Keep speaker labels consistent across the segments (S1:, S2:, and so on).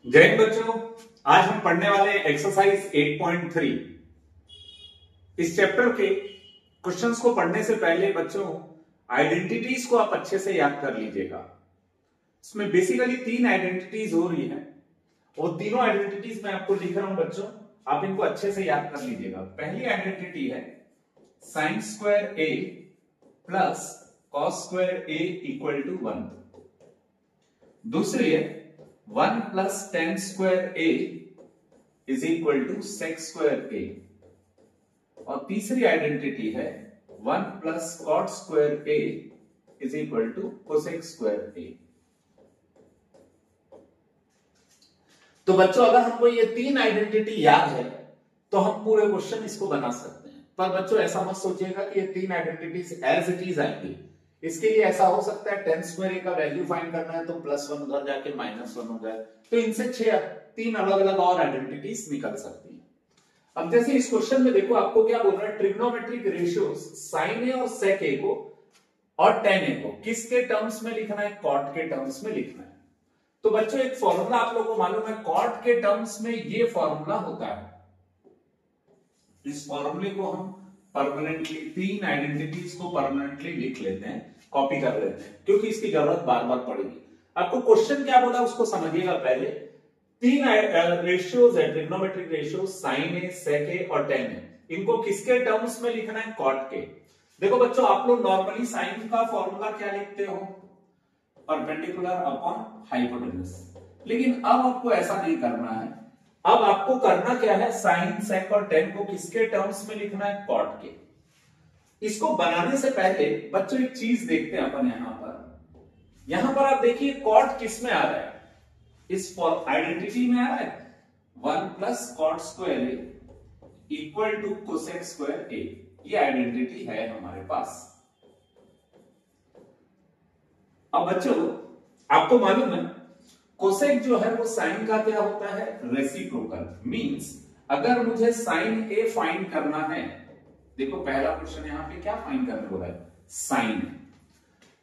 S1: जय हिंद बच्चों। आज हम पढ़ने वाले एक्सरसाइज 8.3। इस चैप्टर के क्वेश्चंस को पढ़ने से पहले बच्चों आइडेंटिटीज को आप अच्छे से याद कर लीजिएगा। इसमें बेसिकली 3 आइडेंटिटीज हो रही है और तीनों आइडेंटिटीज मैं आपको लिख रहा हूं बच्चों, आप इनको अच्छे से याद कर लीजिएगा। पहली आइडेंटिटी है sine square A plus cos square A equal to 1। दूसरी है 1 plus tan square A is equal to sec square A. और तीसरी आइडेंटिटी है 1 plus cot square A is equal to cosec square A. तो बच्चों अगर हमको ये 3 आइडेंटिटी याद है तो हम पूरे क्वेश्चन इसको बना सकते हैं। पर बच्चों ऐसा मत सोचिएगा कि ये 3 आइडेंटिटीज एज इट इज आएंगी। इसके लिए ऐसा हो सकता है टेन स्क्वायर ए का वैल्यू फाइंड करना है तो +1 उधर जाके -1 हो जाए, तो इनसे 3 अलग अलग और आइडेंटिटीज निकल सकती है। अब जैसे इस क्वेश्चन में देखो आपको क्या बोल रहा है, ट्रिग्नोमेट्रिक रेशियोज साइन ए और सेक ए को और टेन ए को किसके टर्म्स में लिखना है, कॉट के टर्म्स में लिखना है। तो बच्चों एक फॉर्मूला आप लोगों को मालूम है, कॉट के टर्म्स में ये फॉर्मूला होता है। इस फॉर्मूले को हम परमानेंटली 3 आइडेंटिटीज को परमानेंटली लिख लेते हैं, कॉपी कर लेते हैं, क्योंकि इसकी जरूरत बार बार पड़ेगी। आपको क्वेश्चन क्या बोला उसको समझिएगा। पहले 3 रेशियोज है, ट्रिग्नोमेट्रिक रेशियोज साइन ए, सेक ए और टेन ए। इनको किसके टर्म्स में लिखना है, कॉट के। देखो बच्चों आप लोग नॉर्मली साइन का फॉर्मूला क्या लिखते हो, परपेंडिकुलर अपॉन हाइपोटेन्यूज। लेकिन अब आपको ऐसा नहीं करना है। अब आपको करना क्या है, साइन सेक और टेन को किसके टर्म्स में लिखना है, कॉट के। इसको बनाने से पहले बच्चों एक चीज देखते हैं अपन। यहां पर आप देखिए कॉट किस में आ रहा है, इस आइडेंटिटी में आ रहा है 1 plus cot square A equal to cosec square A. ये आइडेंटिटी है हमारे पास। अब बच्चों आपको मालूम है कोसेक जो है वो साइन का क्या होता है, रेसिप्रोकल। मींस अगर मुझे साइन ए फाइंड करना है, देखो पहला क्वेश्चन यहां पे क्या फाइंड करने बोला है, साइन।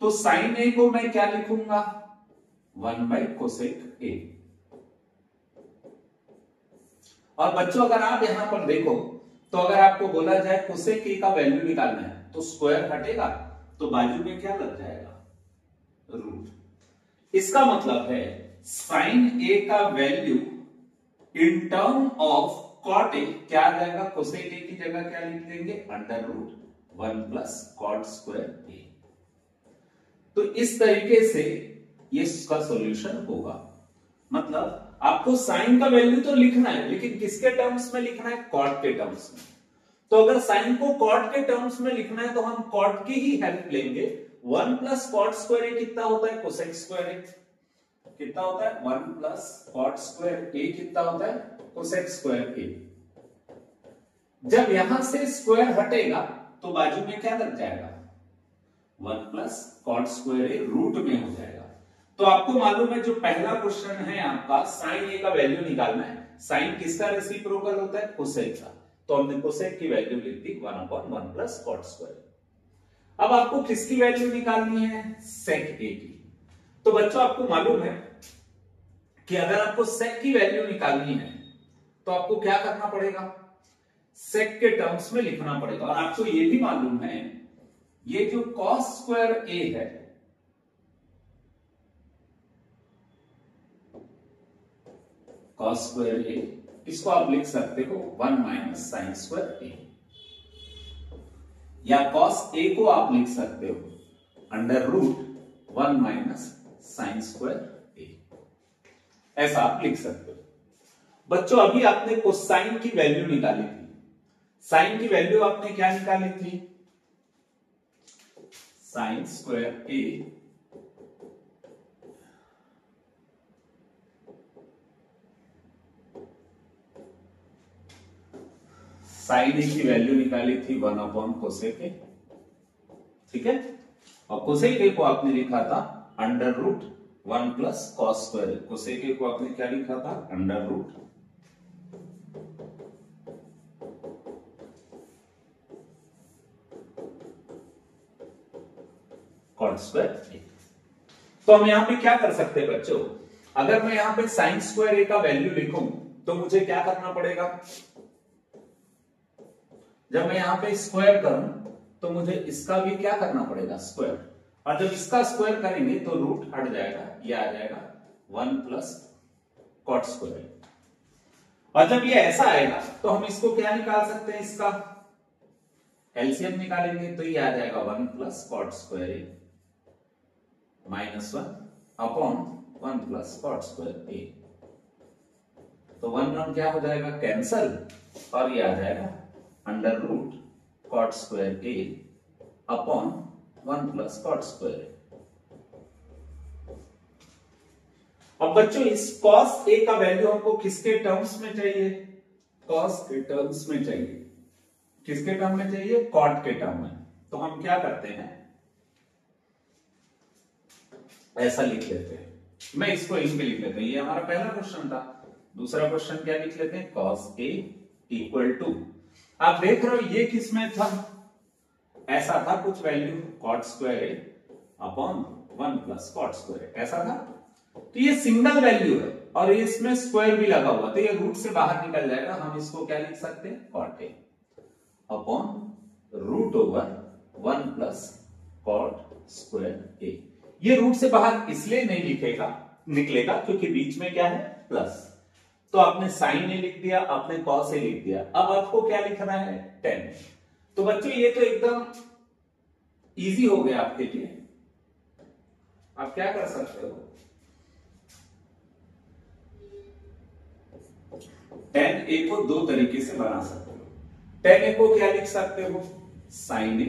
S1: तो साइन ए को मैं क्या लिखूंगा, 1 बाई कोसेक ए। और बच्चों अगर आप यहां पर देखो तो अगर आपको बोला जाए कोसेक ए का वैल्यू निकालना है तो स्क्वायर हटेगा तो बाजू में क्या लग जाएगा, रूट। इसका मतलब है साइन ए का value in term of cot A क्या आ जाएगा, कोसेक ए की जगह क्या लिख देंगे, under root 1 plus cot square A. तो इस तरीके से ये इसका सॉल्यूशन होगा। मतलब आपको साइन का वैल्यू तो लिखना है, लेकिन किसके टर्म्स में लिखना है, कॉट के टर्म्स में। तो अगर साइन को कॉट के टर्म्स में लिखना है तो हम कॉट की ही हेल्प लेंगे। 1 प्लस कॉट स्क्वायर ए कितना होता है, कोसेक स्क्वायर ए कितना होता है, 1 प्लस कॉट स्क्वायर ए कितना होता है, कोसेक स्क्वायर ए। जब यहां से स्क्वायर हटेगा तो बाजू में क्या लग जाएगा, 1 प्लस कॉट स्क्वायर ए रूट में हो जाएगा। तो आपको मालूम है जो पहला क्वेश्चन है आपका, साइन ए का वैल्यू निकालना है। साइन किसका रेसिप्रोकल होता है, कोसेक का। तो हमने कोसेक की वैल्यू लिख दी 1/1 प्लस कॉट स्क्वायर। अब आपको किसकी वैल्यू निकालनी है, सेक ए की। तो बच्चों आपको मालूम है कि अगर आपको सेक की वैल्यू निकालनी है तो आपको क्या करना पड़ेगा, सेक के टर्म्स में लिखना पड़ेगा। और आपको यह भी मालूम है ये जो कॉस स्क्वायर ए है, कॉस स्क्वायर ए, इसको आप लिख सकते हो 1 माइनस साइन स्क्वायर ए, या कॉस ए को आप लिख सकते हो under root 1 minus sine square A. ऐसा आप लिख सकते हो। बच्चों अभी आपने कोसाइन की वैल्यू निकाली थी। साइन की वैल्यू आपने क्या निकाली थी, साइन स्क्वायर ए साइन ए की वैल्यू निकाली थी 1/कोसेक ए, ठीक है। और कोसेक ए को आपने लिखा था under root 1 plus cos square A. Cosec A को आपने क्या लिखा था, under root cot square A. तो हम यहां पे क्या कर सकते हैं बच्चों, अगर मैं यहां पे साइन स्क्वायर ए का वैल्यू लिखूं तो मुझे क्या करना पड़ेगा, जब मैं यहां पे स्क्वायर करूं तो मुझे इसका भी क्या करना पड़ेगा, स्क्वायर। और जब इसका स्क्वायर करेंगे तो रूट हट जाएगा, ये आ जाएगा 1 प्लस कॉट स्क्वायर। और जब ये ऐसा आएगा तो हम इसको क्या निकाल सकते हैं, इसका एलसीएम निकालेंगे तो ये आ जाएगा 1 plus cot square A minus 1 upon 1 plus cot square A. तो 1 क्या हो जाएगा, कैंसल, और ये आ जाएगा अंडर रूट कॉट स्क्वायर ए अपॉन 1 प्लस कॉट स्क्वायर ए। अब बच्चों इस cos a का वैल्यू हमको किसके टर्म्स में चाहिए, cos के टर्म्स में चाहिए। किसके टर्म में चाहिए, cot के टर्म में। तो हम क्या करते हैं, ऐसा लिख लेते हैं, मैं इसको इन पे लिख लेते हैं, ये हमारा पहला क्वेश्चन था। दूसरा क्वेश्चन क्या लिख लेते हैं, cos a इक्वल टू, आप देख रहे हो ये किसमें था, ऐसा था कुछ वैल्यू cot स्क्वायर ए अपॉन 1 प्लस कॉट स्क्वायर, ऐसा था। तो ये सिंगल वैल्यू है और इसमें स्क्वायर भी लगा हुआ, तो ये रूट से बाहर निकल जाएगा। हम इसको क्या लिख सकते हैं, cot A upon root over 1 plus cot square A. ये रूट से बाहर इसलिए नहीं निकलेगा क्योंकि बीच में क्या है, प्लस। तो आपने साइन ए लिख दिया, आपने कॉस ए लिख दिया। अब आपको क्या लिखना है, 10। तो बच्चों ये तो एकदम इजी हो गया आपके लिए। आप क्या कर सकते हो, tan a को दो तरीके से बना सकते हो। tan a को क्या लिख सकते हो, sin a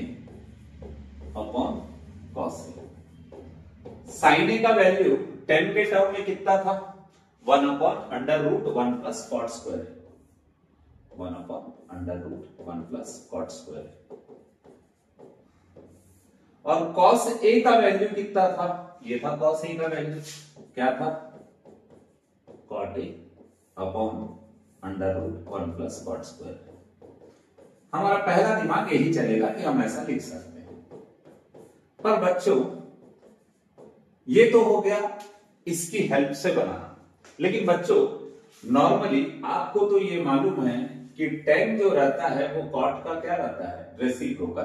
S1: upon cos a। sin a का वैल्यू 10 के टर्म में कितना था, 1 upon under root 1 plus cot square, 1 upon under root 1 plus cot square. और cos a का वैल्यू कितना था, ये था cos a का वैल्यू, क्या था, cot a upon under root 1 plus cot square. हमारा पहला दिमाग यही चलेगा कि हम ऐसा लिख सकते हैं। पर बच्चों ये तो हो गया इसकी हेल्प से बनाना, लेकिन बच्चों नॉर्मली आपको तो ये मालूम है कि tan जो रहता है वो cot का क्या रहता है, रेसिप्रोकल।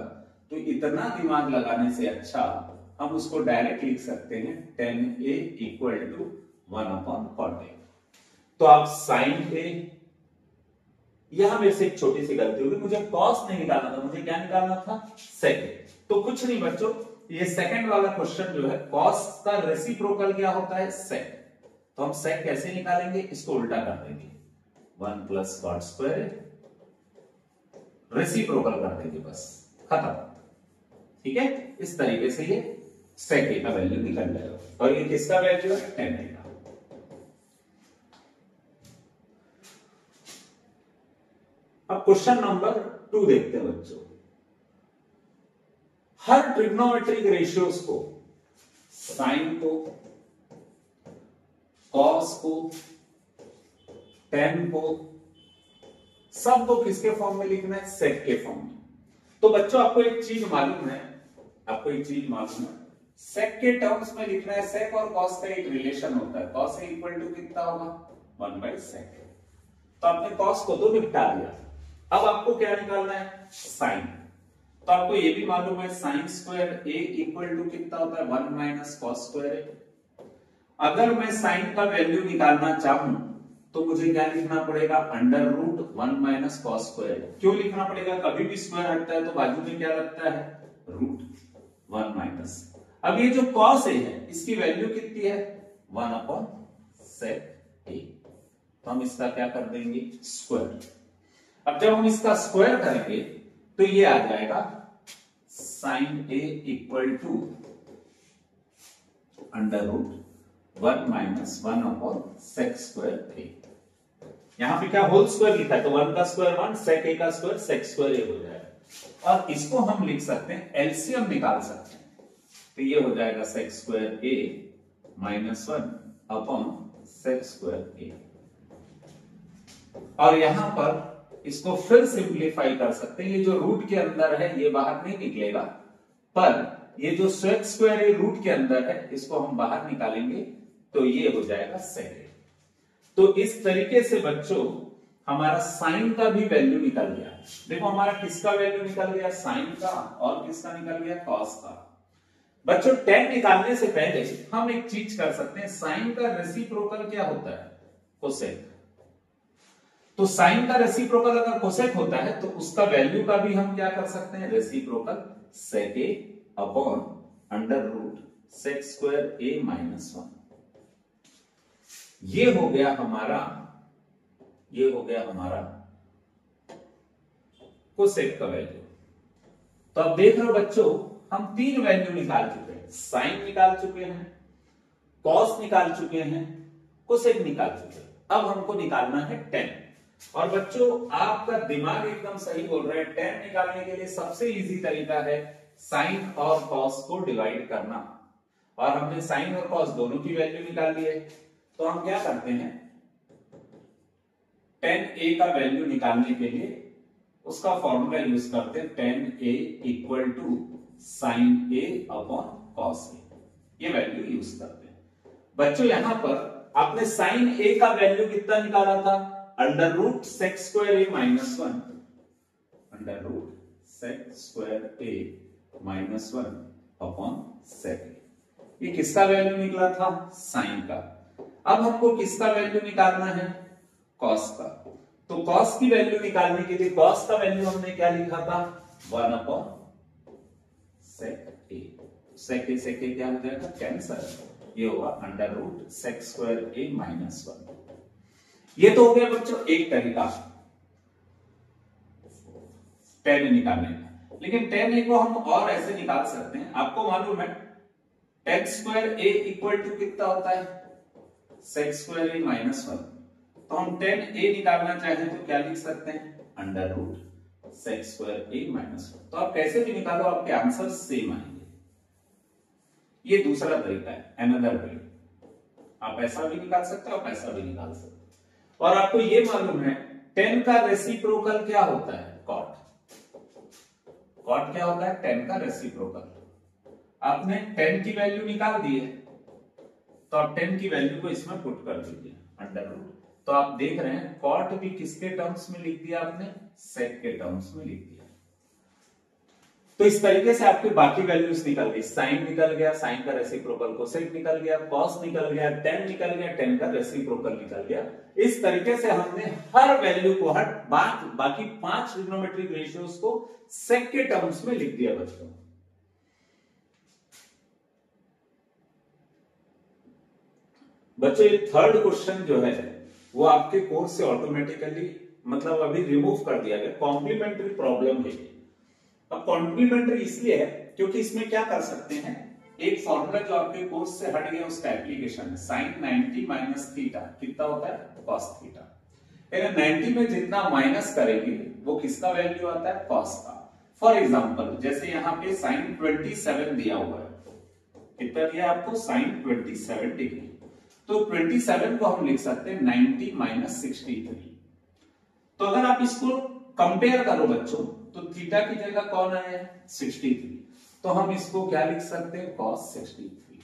S1: तो इतना दिमाग लगाने से अच्छा हम उसको डायरेक्ट लिख सकते हैं tan a equal to 1 upon cot a। तो आप sin a, यहां मेरे से एक छोटी सी गलती होगी, मुझे cos नहीं निकालना था, मुझे क्या निकालना था, sec। तो कुछ नहीं बच्चों, ये सेकंड वाला क्वेश्चन जो है cos का रेसिप्रोकल क्या होता है, sec। तो हम sec कैसे निकालेंगे, इसको उल्टा कर देंगे, 1 प्लस कॉट स्क्वायर, रेसिप्रोकल कर देंगे, बस खत्म। ठीक है, इस तरीके से ये sec a का वैल्यू निकल जाएगा। और ये किसका वैल्यू है, tan a का। अब क्वेश्चन नंबर 2 देखते हैं बच्चों। हर ट्रिग्नोमेट्रिक रेशियोज को, साइन को, कॉस को, टेन को, सबको किसके फॉर्म में लिखना है, सेक के फॉर्म में। तो बच्चों आपको एक चीज मालूम है, सेक के टर्म्स में लिखना है। सेक और कॉस का एक रिलेशन होता है, कॉस इक्वल टू कितना होगा, 1/sec। तो आपने कॉस को तो निपटा दिया, अब आपको क्या निकालना है, साइन। तो आपको ये भी मालूम है sine square a equal to कितना होता है, 1 माइनस कॉस स्क्वायर a। अगर मैं साइन का वैल्यू निकालना चाहूं तो मुझे क्या लिखना पड़ेगा, under root 1 minus cos square. क्यों लिखना पड़ेगा, कभी भी स्क्वायर हटता है तो बाजू में क्या लगता है, रूट 1 माइनस। अब ये जो कॉस a है इसकी वैल्यू कितनी है, 1 अपॉन सेक a। तो हम इसका क्या कर देंगे, स्क्वायर। अब जब हम इसका स्क्वायर करेंगे तो ये आ जाएगा sine a equal to under root 1 minus 1 upon sec square a। यहां पे क्या होल स्क्वायर लिखा है, तो 1 का स्क्वायर 1, सेक a का स्क्वायर सेक स्क्वायर a हो जाएगा। और इसको हम लिख सकते हैं, एलसीएम निकाल सकते हैं, तो ये हो जाएगा sec square a minus 1 upon sec square a। और यहां पर इसको फिर सिंप्लीफाई कर सकते हैं, ये जो रूट के अंदर है ये बाहर नहीं निकलेगा, पर ये जो सेक स्क्वायर है रूट के अंदर है, इसको हम बाहर निकालेंगे तो ये हो जाएगा सेकेंड। तो इस तरीके से बच्चों हमारा साइन का भी वैल्यू निकल गया। देखो हमारा किसका वैल्यू निकल गया, साइन का, और किसका निकल गया, कॉस का। बच्चों tan निकालने से पहले हम एक चीज कर सकते हैं, साइन का रेसिप्रोकल क्या होता है, कोसेक। तो साइन का रेसिप्रोकल अगर कोसेक होता है तो उसका वैल्यू का भी हम क्या कर सकते हैं, reciprocal sec A upon under root sec square A minus 1। ये हो गया हमारा कोसेक का वैल्यू। तो अब देख रहे हो बच्चों, हम 3 वैल्यू निकाल चुके हैं, साइन निकाल चुके हैं, कॉस निकाल चुके हैं, कोसेक निकाल चुके हैं। अब हमको निकालना है tan। और बच्चों आपका दिमाग एकदम सही बोल रहा है, tan निकालने के लिए सबसे इजी तरीका है साइन और कॉस को डिवाइड करना। और हमने साइन और कॉस दोनों की वैल्यू निकाल ली है। तो हम क्या करते हैं, tan a का वैल्यू निकालने के लिए उसका फॉर्मूला यूज करते हैं, tan a equal to sine a upon cos a। ये वैल्यू यूज करते हैं। बच्चों यहां पर आपने साइन a का वैल्यू कितना निकाला था, under root sec square A minus 1, under root sec square A minus 1 upon sec A. ये किसका वैल्यू निकला था, साइन का। अब हमको किसका वैल्यू निकालना है, कॉस का। तो कॉस की वैल्यू निकालने के लिए कॉस का वैल्यू हमने क्या लिखा था, 1 अपॉन सेक ए। सेक ए क्या हो जाएगा, कैंसर। ये होगा under root sec square A minus 1। ये तो हो गया बच्चों एक तरीका tan निकालने का। लेकिन tan a को हम और ऐसे निकाल सकते हैं। आपको मालूम है tan square a equal to कितना होता है, सेक स्क्वायर ए माइनस 1। तो हम tan a निकालना चाहें तो क्या लिख सकते हैं, under root sec square A minus 1। तो आप कैसे भी निकालो आपके आंसर सेम आएंगे। ये दूसरा तरीका है, अनदर वे। आप ऐसा भी निकाल सकते हो, आप ऐसा भी निकाल सकते हो। और आपको ये मालूम है tan का रेसिप्रोकल क्या होता है, cot। cot क्या होता है, tan का रेसिप्रोकल। आपने tan की वैल्यू निकाल दी है, तो आप tan की वैल्यू को इसमें पुट कर दीजिए, अंडर रूट। तो आप देख रहे हैं cot भी किसके टर्म्स में लिख दिया आपने, sec के टर्म्स में लिख दिया। तो इस तरीके से आपके बाकी वैल्यूज निकल गई, साइन निकल गया, साइन का रेसिप्रोकल कोसेक निकल गया, कॉस निकल गया, tan निकल गया, tan का रेसिप्रोकल निकल गया। इस तरीके से हमने हर वैल्यू को बाकी 5 ट्रिग्नोमेट्रिक रेशियोज को सेक के टर्म्स में लिख दिया बच्चों। ये थर्ड क्वेश्चन जो है वो आपके कोर्स से ऑटोमेटिकली मतलब अभी रिमूव कर दिया गया, कॉम्प्लीमेंट्री प्रॉब्लम है। अब कॉम्प्लीमेंट्री इसलिए है क्योंकि इसमें क्या कर सकते हैं, एक फॉर्मूला जो आपके कोर्स से हट गया उसका एप्लीकेशन है, साइन 90 माइनस थीटा कितना होता है, कॉस थीटा। 90 में जितना माइनस करेंगे वो किसका वैल्यू आता है, कॉस का। फॉर एग्जांपल जैसे यहाँ पे साइन 27 दिया हुआ है, कितना दिया आपको, साइन 27 डिग्री। तो 27 को हम लिख सकते हैं 90 माइनस 63। तो अगर आप इसको कंपेयर करो बच्चों, तो थीटा की जगह कौन आया है, 63। तो हम इसको क्या लिख सकते हैं, cos 63।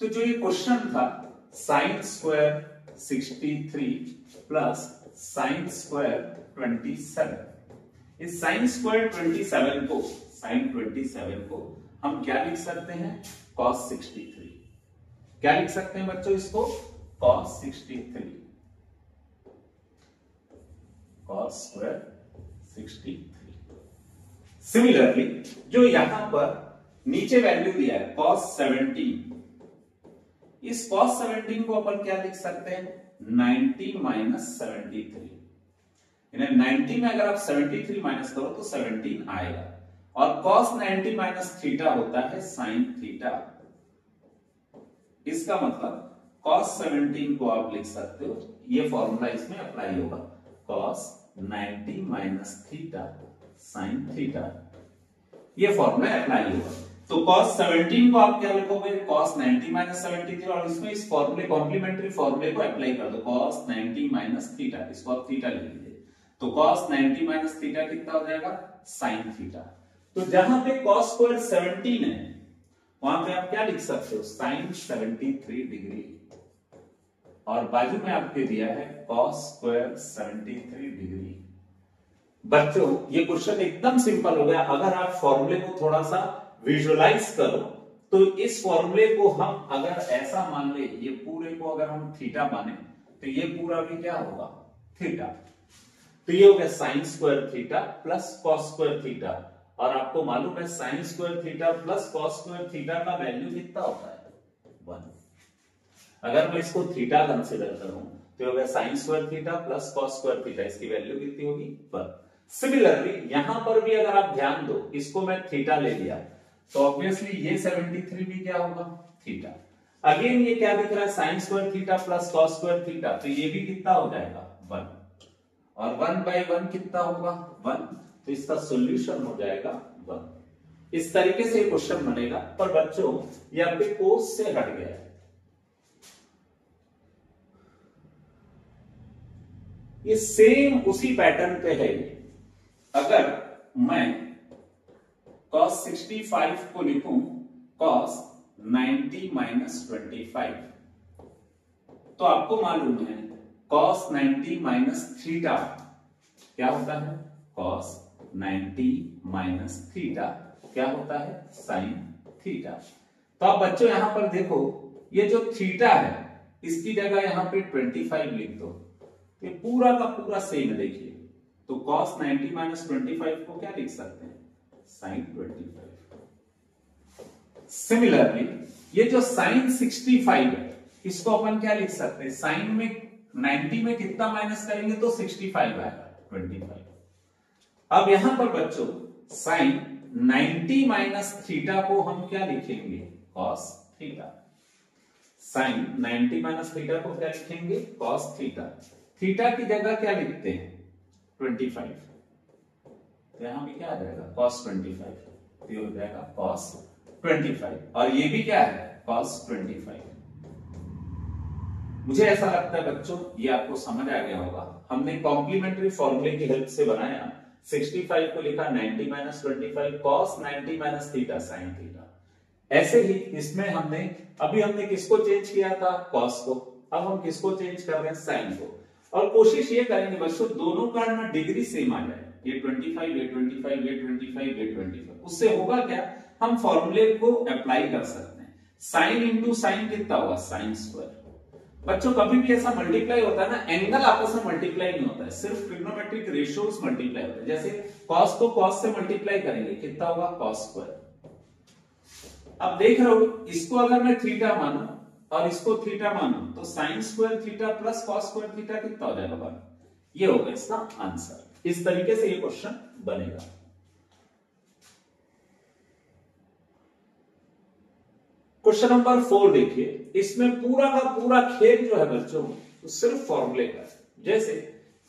S1: तो जो ये क्वेश्चन था sine square 63 plus sine square 27, इस साइन स्क्वायर 27 को हम क्या लिख सकते हैं, cos 63। क्या लिख सकते हैं बच्चों इसको, cos 63, cos स्क्वायर 63। सिमिलरली जो यहां पर नीचे वैल्यू दिया है cos 17, इस cos 17 को अपन क्या लिख सकते हैं, 90 माइनस 73। 90 में अगर आप 73 माइनस करो तो 17 आएगा। और cos 90 माइनस थीटा होता है sin थीटा। इसका मतलब cos 17 को आप लिख सकते हो, ये फॉर्मूला इसमें अप्लाई होगा, cos 90 minus theta sin theta, ये फॉर्मूला अप्लाई होगा। तो cos 17 को आप क्या लिखोगे, cos 90 माइनस 73, और इसमें इस फॉर्मूले कॉम्प्लीमेंट्री फॉर्मूले को अप्लाई कर दो, cos 90 माइनस थीटा, इसको आप थीटा लिख लीजिए। तो cos 90 माइनस थीटा कितना हो जाएगा, sin थीटा। तो जहां पे cos स्क्वायर 17 है वहां पे आप क्या लिख सकते हो, sin 73 डिग्री। और बाजू में आपके दिया है cos स्क्वायर 73 डिग्री। बच्चों ये क्वेश्चन एकदम सिंपल हो गया। अगर आप फॉर्मूले को थोड़ा सा विजुअलाइज करो तो इस फॉर्मूले को हम अगर ऐसा मान ले, ये पूरे को अगर हम थीटा माने तो ये पूरा भी क्या होगा, थीटा। तो ये हो गया sign square theta plus cos square theta. और आपको मालूम है sine square theta plus cos square theta का वैल्यू कितना होता है, 1। अगर मैं इसको थीटा कंसीडर करूं तो हो गया sign square theta plus cos square theta, इसकी वैल्यू कितनी होगी, 1। सिमिलरली यहां पर भी अगर आप ध्यान दो, इसको मैं थीटा ले लिया तो ऑब्वियसली ये 73 भी क्या होगा, थीटा। अगेन ये क्या दिख रहा है, sine square theta plus cos square theta, तो ये भी कितना हो जाएगा, 1। और 1/1 कितना होगा, 1। तो इसका सॉल्यूशन हो जाएगा 1। इस तरीके से क्वेश्चन बनेगा। पर बच्चों ये आपके कोर्स से हट गया है। ये सेम उसी पैटर्न पे है। ये अगर मैं cos 65 को लिखूं cos 90 माइनस 25, तो आपको मालूम है cos 90 माइनस थीटा क्या होता है, cos 90 माइनस थीटा क्या होता है, साइन थीटा। तो आप बच्चों यहां पर देखो, ये जो थीटा है इसकी जगह यहां पे 25 लिख दो, ये पूरा का पूरा सेम है। देखिए तो cos 90 माइनस 25 को क्या लिख सकते हैं, साइन 25। सिमिलरली ये जो साइन 65 है इसको अपन क्या लिख सकते हैं, साइन में 90 में कितना माइनस करेंगे तो 65 आएगा, 25। अब यहां पर बच्चों साइन 90 माइनस थीटा को हम क्या लिखेंगे, cos theta. Sine 90 minus theta को क्या लिखेंगे, cos थीटा। थीटा की जगह क्या लिखते हैं, 25। यहां भी क्या आ जाएगा, cos 25। ये हो जाएगा cos 25 और ये भी क्या है, cos 25। मुझे ऐसा लगता है बच्चों ये आपको समझ आ गया होगा। हमने कॉम्प्लीमेंट्री फॉर्मूले की हेल्प से बनाया, 65 को लिखा 90 minus 25 cos 90 minus theta sine theta. ऐसे ही इसमें हमने किसको चेंज किया था, cos को। अब हम किसको चेंज कर रहे हैं, साइन को। और कोशिश ये करेंगे बच्चों दोनों का ना डिग्री सेम आ जाए, ये 25 ये 25 ये 25 ये 25। उससे होगा क्या, हम फॉर्मूले को अप्लाई कर सकते हैं। साइन इंटू साइन कितना होगा, साइन स्क्वायर। बच्चों कभी भी ऐसा मल्टीप्लाई होता है ना, एंगल आपस में मल्टीप्लाई नहीं होता है, सिर्फ ट्रिग्नोमेट्रिक रेशियोज मल्टीप्लाई होते हैं। जैसे cos को cos से मल्टीप्लाई करेंगे कितना होगा, cos स्क्वायर। अब देख रहे हो इसको अगर मैं थीटा मानूं और इसको थीटा मानूं तो sign square theta plus cos square theta कितना हो जाएगा, 1। ये होगा इसका आंसर। इस तरीके से ये क्वेश्चन बनेगा। क्वेश्चन नंबर 4 देखिए, इसमें पूरा का पूरा खेल जो है बच्चों तो सिर्फ फॉर्मूले का। जैसे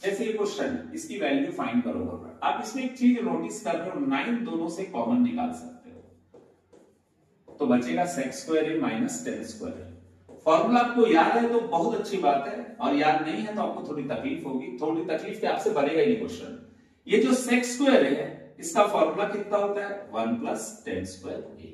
S1: ये क्वेश्चन, इसकी वैल्यू फाइंड करो। आप इसमें एक चीज नोटिस कर रहे हो, 9 दोनों से कॉमन निकाल सकते हो तो बचेगा sec square A minus tan square A. Formula आपको याद है तो बहुत अच्छी बात है, और याद नहीं है तो आपको थोड़ी तकलीफ होगी। थोड़ी तकलीफ के आपसे बनेगा ये क्वेश्चन। ये जो sec स्क्वायर है इसका फॉर्मूला कितना होता है, 1 प्लस tan स्क्वायर ए।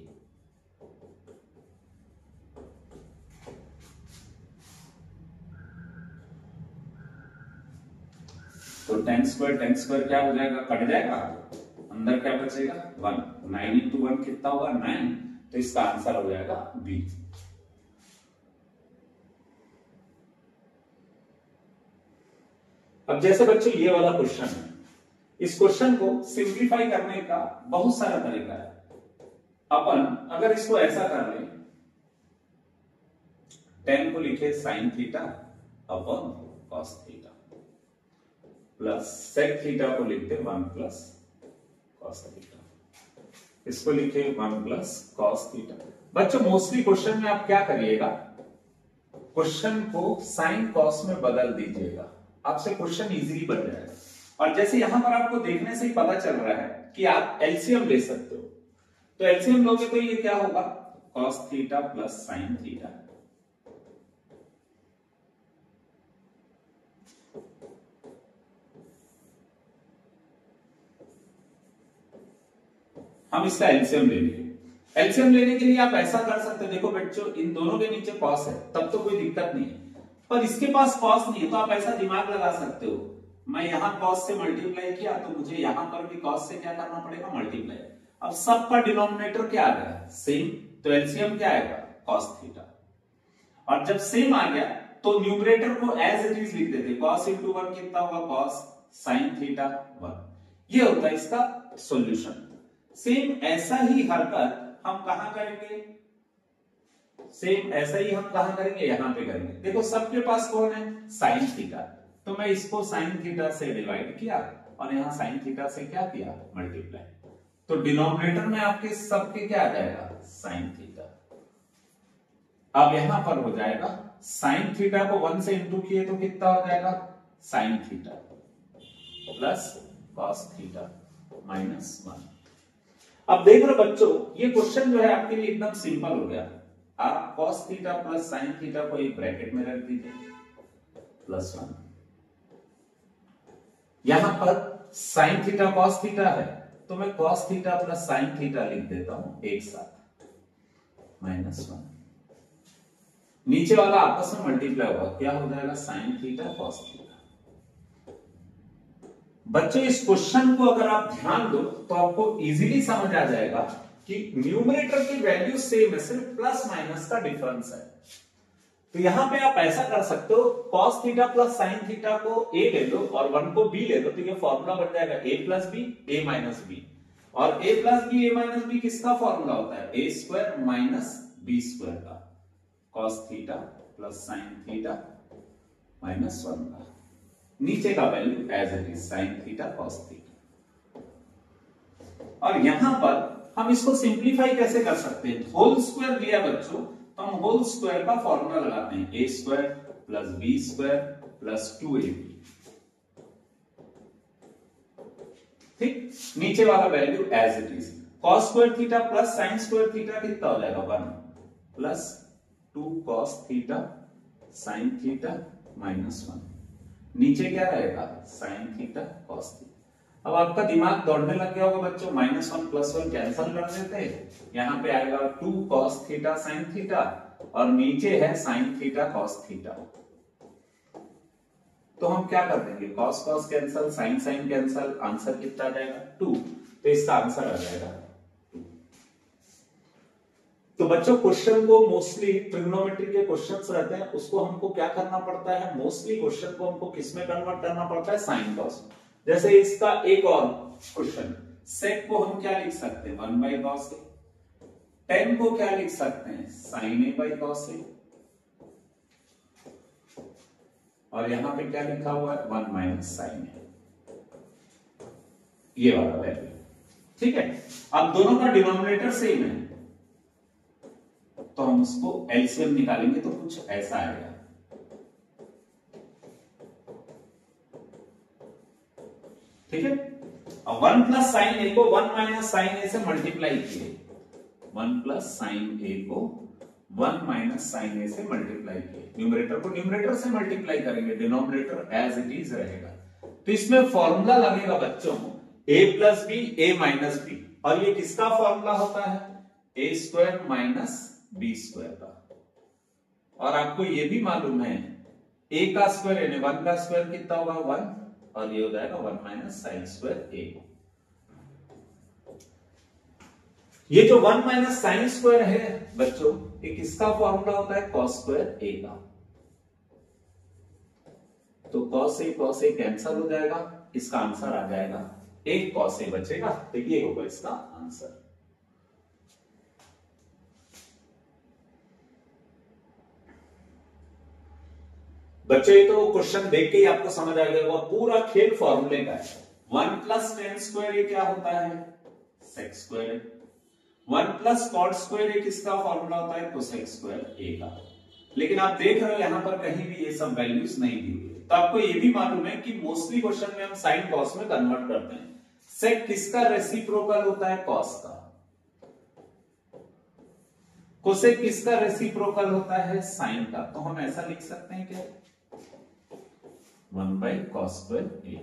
S1: तो tan स्क्वायर क्या हो जाएगा, कट जाएगा, अंदर क्या बचेगा, 1। 9 इंटू 1 कितना होगा, 9। तो इसका आंसर हो जाएगा बी। अब जैसे बच्चों ये वाला क्वेश्चन है, इस क्वेश्चन को सिंप्लीफाई करने का बहुत सारा तरीका है। अपन अगर इसको ऐसा कर ले, tan को लिखे sine theta upon cos theta plus sec theta को लिखते 1 प्लस कॉस थीटा, इसको लिखे 1 प्लस कॉस थीटा। बच्चों मोस्टली क्वेश्चन में आप क्या करिएगा, क्वेश्चन को साइन कॉस में बदल दीजिएगा, आपसे क्वेश्चन इजीली बन जाएगा। और जैसे यहां पर आपको देखने से ही पता चल रहा है कि आप एलसीएम ले सकते हो, तो एलसीएम लोगे तो ये क्या होगा, cos theta plus sine theta. हम इसका एलसीएम ले लेंगे। एलसीएम लेने के लिए आप ऐसा कर सकते हो, देखो बच्चों इन दोनों के नीचे कॉस है तब तो कोई दिक्कत नहीं है, पर इसके पास कॉस नहीं है, तो आप ऐसा दिमाग लगा सकते हो, मैं यहां कॉस से मल्टीप्लाई किया तो मुझे यहां पर भी कॉस से क्या करना पड़ेगा, मल्टीप्लाई। अब सबका डिनोमिनेटर क्या आ गया, सेम, तो एलसीएम क्या आएगा, कॉस थीटा। और जब सेम आ गया तो न्यूमरेटर को एज इट इज लिख देते, कॉस इंटू 1 कितना होगा, कॉस साइन थीटा 1। ये होता है इसका सॉल्यूशन। सेम ऐसा ही हरकत हम कहां करेंगे, सेम ऐसा ही हम कहां करेंगे, यहां पे करेंगे। देखो सबके पास कौन है, साइन थीटा, तो मैं इसको साइन थीटा से डिवाइड किया और यहां साइन थीटा से क्या किया, मल्टीप्लाई। तो डिनोमिनेटर में आपके सबके क्या आ जाएगा, साइन थीटा। अब यहां पर हो जाएगा साइन थीटा को 1 से इंटू किए तो कितना हो जाएगा, sine theta plus cos theta minus 1। अब देख रहे बच्चों, ये क्वेश्चन जो है आपके लिए एकदम सिंपल हो गया। आप cos theta plus sine theta को एक ब्रैकेट में रख दीजिए, प्लस 1। यहां पर साइन थीटा कॉस थीटा है, तो मैं cos theta plus sine theta लिख देता हूं एक साथ, माइनस 1। नीचे वाला आपस में मल्टीप्लाई होगा, क्या हो जाएगा, साइन थीटा कॉस थीटा। बच्चों इस क्वेश्चन को अगर आप ध्यान दो तो आपको इजीली समझ आ जाएगा कि न्यूमरेटर की वैल्यू सेम है, सिर्फ प्लस माइनस का डिफरेंस है। तो यहां पे आप ऐसा कर सकते हो, cos theta plus sine theta को a ले लो और 1 को b ले लो, तो ये फॉर्मूला बन जाएगा a plus B a minus B. और a plus B a minus B किसका फॉर्मूला होता है, a square minus B square का, cos theta plus sine theta minus 1 का। नीचे का value as it is, sine theta cos theta. और यहां पर हम इसको सिंप्लीफाई कैसे कर सकते हैं, होल स्क्वायर लिया बच्चों, तो हम होल स्क्वायर का फॉर्मूला लगाते हैं, A square plus B square plus 2ab। ठीक, नीचे वाला value as it is, cos square theta plus sine square theta कितना हो जाएगा, 1 plus 2 cos theta sine theta minus 1। नीचे क्या रहेगा, साइन थीटा कॉस थीटा। अब आपका दिमाग दौड़ने लग गया होगा बच्चों, माइनस 1 प्लस 1 कैंसिल कर देते हैं, यहां पे आएगा 2 कॉस थीटा साइन थीटा और नीचे है साइन थीटा कॉस थीटा। तो हम क्या कर देंगे, cos cos cancel, sine sine cancel, answer कितना आ जाएगा, 2। तो इसका आंसर आ जाएगा 2। तो बच्चों क्वेश्चन को मोस्टली ट्रिग्नोमेट्री के क्वेश्चंस रहते हैं, उसको हमको क्या करना पड़ता है, मोस्टली क्वेश्चन को हमको किस में कन्वर्ट करना पड़ता है, साइन कॉस। जैसे इसका एक और क्वेश्चन, सेक को हम क्या लिख सकते हैं, 1 बाई कॉस ए। टेन को क्या लिख सकते हैं, sign A by cos A. और यहां पे क्या लिखा हुआ है, 1 माइनस साइन ए, ये वाला वैल्यू। ठीक है, अब दोनों का डिनोमिनेटर सेम है तो हम उसको एलसीएम निकालेंगे तो कुछ ऐसा आएगा। ठीक है, अब 1 प्लस साइन ए को 1 माइनस साइन ए से मल्टीप्लाई किए, 1 प्लस साइन ए को 1 माइनस साइन ए से मल्टीप्लाई किए, न्यूमरेटर को न्यूमरेटर से मल्टीप्लाई करेंगे, डिनोमिनेटर एज इट इज रहेगा। तो इसमें फॉर्मूला लगेगा बच्चों a plus B a minus B, और ये किसका फॉर्मूला होता है, a square minus B square का। और आपको ये भी मालूम है a का स्क्वायर यानी 1 का स्क्वायर कितना होगा, 1, और ये हो जाएगा 1 माइनस साइन स्क्वायर a। ये जो 1 माइनस साइन स्क्वायर है बच्चों, ये किसका फॉर्मूला होता है, कॉस स्क्वायर a का। तो कॉस a कैंसल हो जाएगा, इसका आंसर आ जाएगा, एक कॉस a बचेगा, तो ये होगा इसका आंसर। बच्चों ये तो क्वेश्चन देख के ही आपको समझ आ गया, पूरा खेल फॉर्मूले का है। 1 प्लस टेन स्क्वायर ये क्या होता है, sec square. 1 plus cot square ये किसका फॉर्मूला होता है, कोसेक स्क्वायर ए का। लेकिन आप देख रहे हो यहां पर कहीं भी ये सब वैल्यूज नहीं दी हुई है, तो आपको ये भी मालूम है कि मोस्टली क्वेश्चन में हम साइन कॉस में कन्वर्ट करते हैं। सेक किसका रेसिप्रोकल होता है, कॉस का। कोसेक किसका रेसिप्रोकल होता है, साइन का। तो हम ऐसा लिख सकते हैं क्या, 1 बाई कॉस स्क्वायर ए।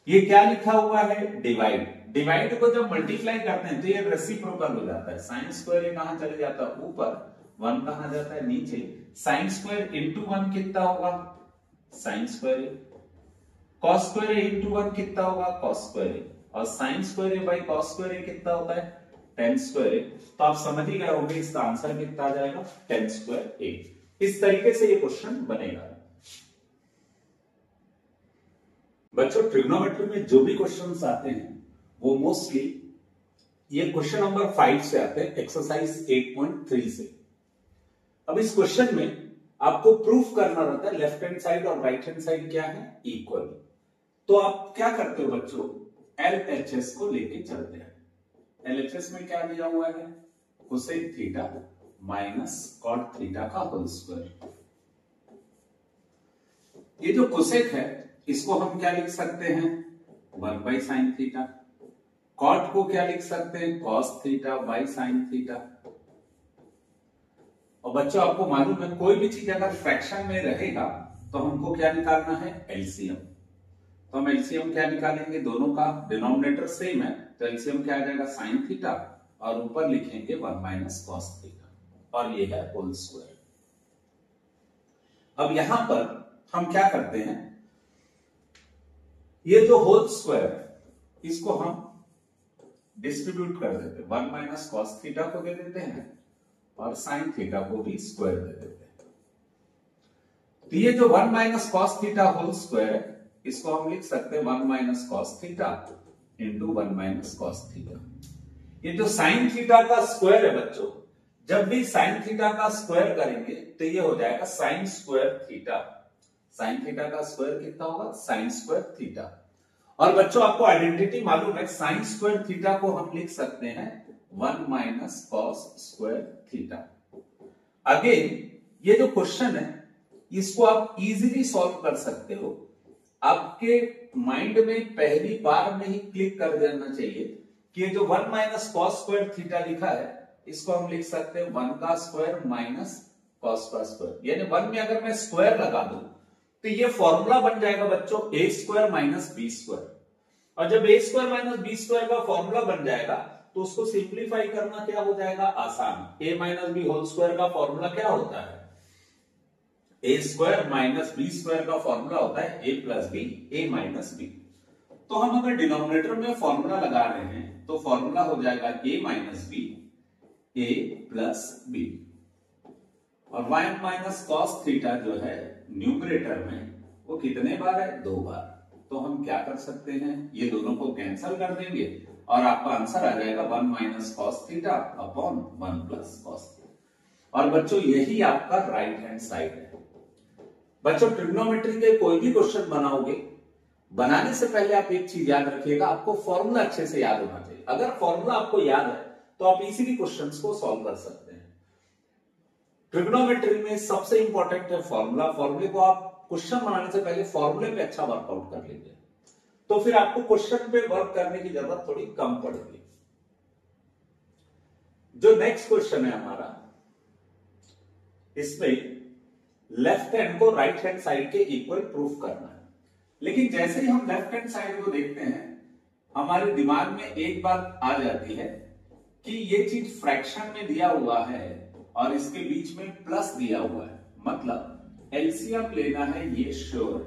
S1: ये क्या लिखा हुआ है, डिवाइड। डिवाइड को जब मल्टीप्लाई करते हैं तो ये रेसिप्रोकल हो जाता है, साइन स्क्वायर ये कहां चले जाता है, ऊपर, 1 कहां जाता है, नीचे। साइन स्क्वायर इंटू 1 कितना होगा, sine square A, cos square A into 1 कितना होगा, कॉस स्क्वायर ए, और sine square A by cos square A कितना होता है, टेन स्क्वायर ए। तो आप समझ ही गए होंगे इसका आंसर कितना आ जाएगा, टेन स्क्वायर ए। इस तरीके से ये क्वेश्चन बनेगा। बच्चों ट्रिग्नोमेट्री में जो भी क्वेश्चंस आते हैं वो मोस्टली ये क्वेश्चन नंबर 5 से आते हैं, एक्सरसाइज 8.3 से। अब इस क्वेश्चन में आपको प्रूफ करना रहता है लेफ्ट हैंड साइड और राइट हैंड साइड क्या है, इक्वल। तो आप क्या करते हो बच्चों, LHS को लेके चलते हैं। LHS में क्या दिया हुआ है, cosec theta minus cot theta का होल स्क्वायर। ये जो कोसेक है इसको हम क्या लिख सकते हैं, 1 बाई साइन थीटा। कॉट को क्या लिख सकते हैं, cos theta by sine theta. और बच्चों आपको मालूम है कोई भी चीज अगर फ्रैक्शन में रहेगा तो हमको क्या निकालना है, एलसीएम। तो हम एलसीएम क्या निकालेंगे, दोनों का डिनोमिनेटर सेम है तो एलसीएम क्या आ जाएगा, साइन थीटा, और ऊपर लिखेंगे 1 माइनस कॉस थीटा, और ये है होल स्क्वायर। अब यहां पर हम क्या करते हैं, ये जो होल स्क्वायर है इसको हम डिस्ट्रीब्यूट कर देते हैं, 1 माइनस कॉस थीटा को दे देते हैं और साइन थीटा को भी स्क्वायर दे देते हैं। तो ये जो 1 minus cos theta whole square है इसको हम लिख सकते हैं 1 minus cos theta into 1 minus cos theta. ये जो साइन थीटा का स्क्वायर है बच्चों, जब भी साइन थीटा का स्क्वायर करेंगे तो ये हो जाएगा sign square theta. Sine theta का स्क्वायर कितना होगा, साइन स्क्वायर थीटा। और बच्चों आपको आइडेंटिटी मालूम है, साइन स्क्वायर थीटा को हम लिख सकते हैं 1 minus cos square theta. Again ये जो क्वेश्चन है इसको आप इजीली सॉल्व कर सकते हो। आपके माइंड में पहली बार में ही क्लिक कर देना चाहिए कि ये जो 1 माइनस कॉस स्क्वायर थीटा लिखा है इसको हम लिख सकते हैं 1 का स्क्वायर माइनस कॉस का स्क्वायर। यानी 1 में अगर मैं स्क्वायर लगा दूं तो ये फॉर्मूला बन जाएगा बच्चों ए स्क्वायर माइनस बी स्क्वायर। और जब ए स्क्वायर माइनस बी स्क्वायर का फॉर्मूला बन जाएगा तो उसको सिंप्लीफाई करना क्या हो जाएगा, आसान। ए माइनस बी होल स्क्वायर का फॉर्मूला क्या होता है, ए स्क्वायर माइनस बी स्क्वायर का फॉर्मूला होता है A plus B, A minus B. तो हम अगर डिनोमिनेटर में फॉर्मूला लगा रहे हैं तो फॉर्मूला हो जाएगा ए minus B, A plus B. और 1 माइनस कॉस थीटा जो है न्यूमरेटर में वो कितने बार है, 2 बार। तो हम क्या कर सकते हैं, ये दोनों को कैंसिल कर देंगे और आपका आंसर आ जाएगा 1 minus cos theta upon 1 plus cos theta. और बच्चों यही आपका राइट हैंड साइड है। बच्चों ट्रिग्नोमेट्री के कोई भी क्वेश्चन बनाओगे, बनाने से पहले आप एक चीज याद रखिएगा, आपको फॉर्मूला अच्छे से याद होना चाहिए। अगर फॉर्मूला आपको याद है तो आप इजीली क्वेश्चंस को सॉल्व कर सकते हैं। ट्रिग्नोमेट्री में सबसे इंपॉर्टेंट है फॉर्मूला। फॉर्मूले को आप क्वेश्चन बनाने से पहले फॉर्मूले पे अच्छा वर्कआउट कर लीजिए, तो फिर आपको क्वेश्चन पे वर्क करने की जरूरत थोड़ी कम पड़ेगी। जो नेक्स्ट क्वेश्चन है हमारा, इसमें लेफ्ट हैंड को राइट हैंड साइड के इक्वल प्रूफ करना है। लेकिन जैसे ही हम लेफ्ट हैंड साइड को देखते हैं हमारे दिमाग में एक बात आ जाती है कि ये चीज फ्रैक्शन में दिया हुआ है और इसके बीच में प्लस दिया हुआ है, मतलब एलसीएम लेना है ये श्योर।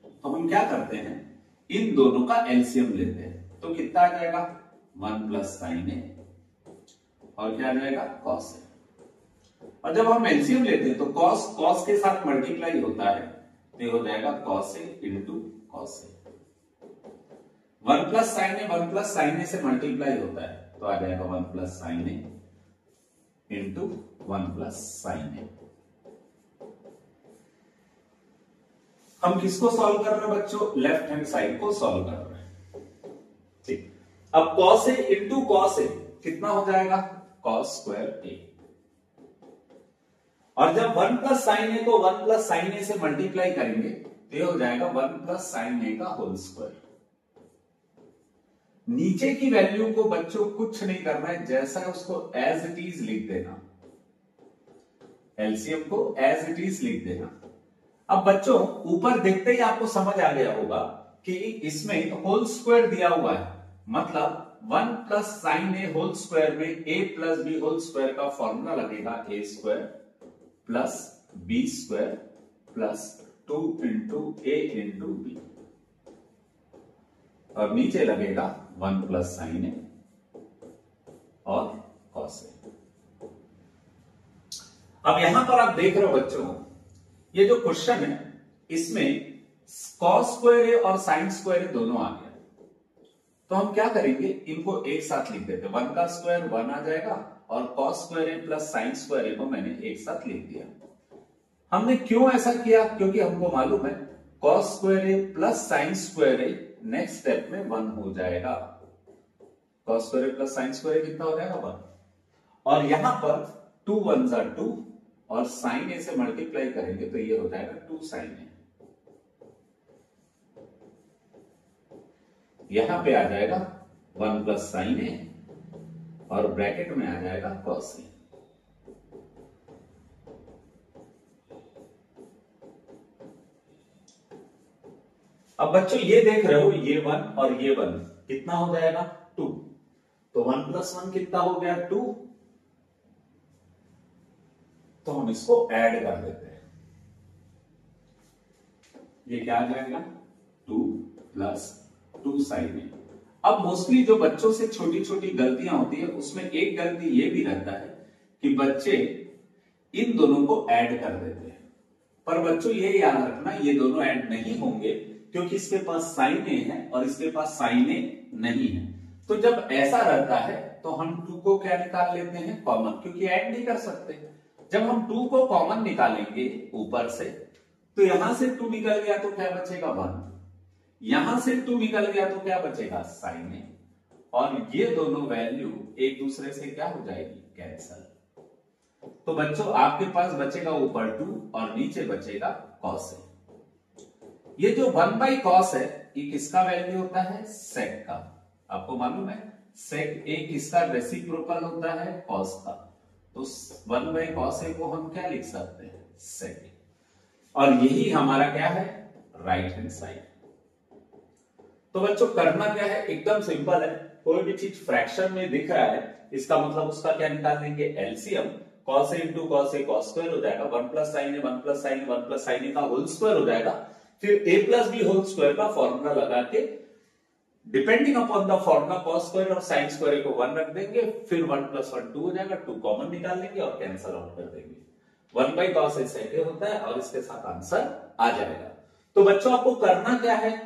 S1: तो हम क्या करते हैं, इन दोनों का एलसीएम लेते हैं। तो कितना आ जाएगा, 1 प्लस साइन ए और क्या आ जाएगा, कॉस ए। और जब हम एलसीएम लेते हैं तो कॉस कॉस के साथ मल्टीप्लाई होता है, तो हो जाएगा cos A into cos A. 1 plus sine A 1 plus sine ए से मल्टीप्लाई होता है, तो आ जाएगा 1 प्लस साइन ए इंटू 1 प्लस साइन ए। हम किसको सॉल्व कर रहे हैं बच्चों, लेफ्ट हैंड साइड को सॉल्व कर रहे हैं। ठीक, अब cos A into cos A कितना हो जाएगा, कॉस स्क्वायर ए। और जब 1 प्लस साइन ए को 1 प्लस साइन ए से मल्टीप्लाई करेंगे तो ये हो जाएगा 1 प्लस साइन ए का होल स्क्वायर। नीचे की वैल्यू को बच्चों कुछ नहीं करना है, जैसा है उसको एज इट इज लिख देना, एलसीएम को एज इट इज लिख देना। अब बच्चों ऊपर देखते ही आपको समझ आ गया होगा कि इसमें होल स्क्वायर दिया हुआ है, मतलब 1 plus sine A whole square में A plus B whole square का फॉर्मूला लगेगा A square plus B square plus 2 into A into B, और नीचे लगेगा 1 प्लस साइन ए और कॉस ए। अब यहां पर आप देख रहे हो बच्चों, ये जो क्वेश्चन है इसमें कॉस स्क्वायर ए और साइन स्क्वायर ए दोनों आ गया, तो हम क्या करेंगे, इनको एक साथ लिख देते हैं। 1 का स्क्वायर 1 आ जाएगा और cos square A plus sine square ए को मैंने एक साथ लिख दिया। हमने क्यों ऐसा किया, क्योंकि हमको मालूम है cos square A plus sine square A next step में 1 हो जाएगा। Cos square A plus sine square A कितना हो जाएगा 1, और यहां पर 2 1 जा 2 और साइन ए से मल्टीप्लाई करेंगे तो ये हो जाएगा 2 साइन ए। यहां पे आ जाएगा 1 प्लस साइन ए और ब्रैकेट में आ जाएगा कॉस ए। अब बच्चों ये देख रहे हो, ये 1 और ये 1 कितना हो जाएगा 2, तो 1 प्लस 1 कितना हो गया 2, तो हम इसको ऐड कर देते हैं। ये क्या आ जाएगा 2 प्लस 2 साइन ए। अब मोस्टली जो बच्चों से छोटी छोटी गलतियां होती है उसमें एक गलती ये भी रहता है कि बच्चे इन दोनों को ऐड कर देते हैं, पर बच्चों ये याद रखना ये दोनों ऐड नहीं होंगे क्योंकि इसके पास साइन ए है और इसके पास साइन ए नहीं है। तो जब ऐसा रहता है तो हम 2 को क्या निकाल लेते हैं कॉमन, क्योंकि ऐड नहीं कर सकते। जब हम 2 को कॉमन निकालेंगे ऊपर से तो यहां से 2 निकल गया तो क्या बचेगा 1, यहां से 2 निकल गया तो क्या बचेगा साइन ए, और ये दोनों वैल्यू एक दूसरे से क्या हो जाएगी कैंसल। तो बच्चों आपके पास बचेगा ऊपर 2 और नीचे बचेगा कॉस ए। ये जो 1 बाई कॉस है ये किसका वैल्यू होता है सेक का, आपको मालूम है सेक ए किसका रेसिप्रोकल होता है कॉस का, तो 1 बाई कॉस ए को हम क्या लिख सकते हैं सेक, और यही हमारा क्या है राइट हैंड साइड। तो बच्चों करना क्या है, एकदम सिंपल है। कोई भी चीज फ्रैक्शन में दिख रहा है इसका मतलब उसका क्या निकाल लेंगे LCM, cos A into cos A cos square हो जाएगा, 1 plus sine A 1 plus sine A 1 plus sine A का होल स्क्वायर हो जाएगा, फिर ए प्लस बी होल स्क्वायर का फॉर्मूला लगा के depending upon the formula cos square और साइन स्क्वायर को 1 रख देंगे, फिर 1 प्लस 1 2 हो जाएगा, 2 कॉमन निकाल लेंगे और कैंसल आउट कर देंगे। 1 बाई कॉस ए सेक ए होता है और इसके साथ आंसर आ जाएगा। तो बच्चों आपको करना क्या है,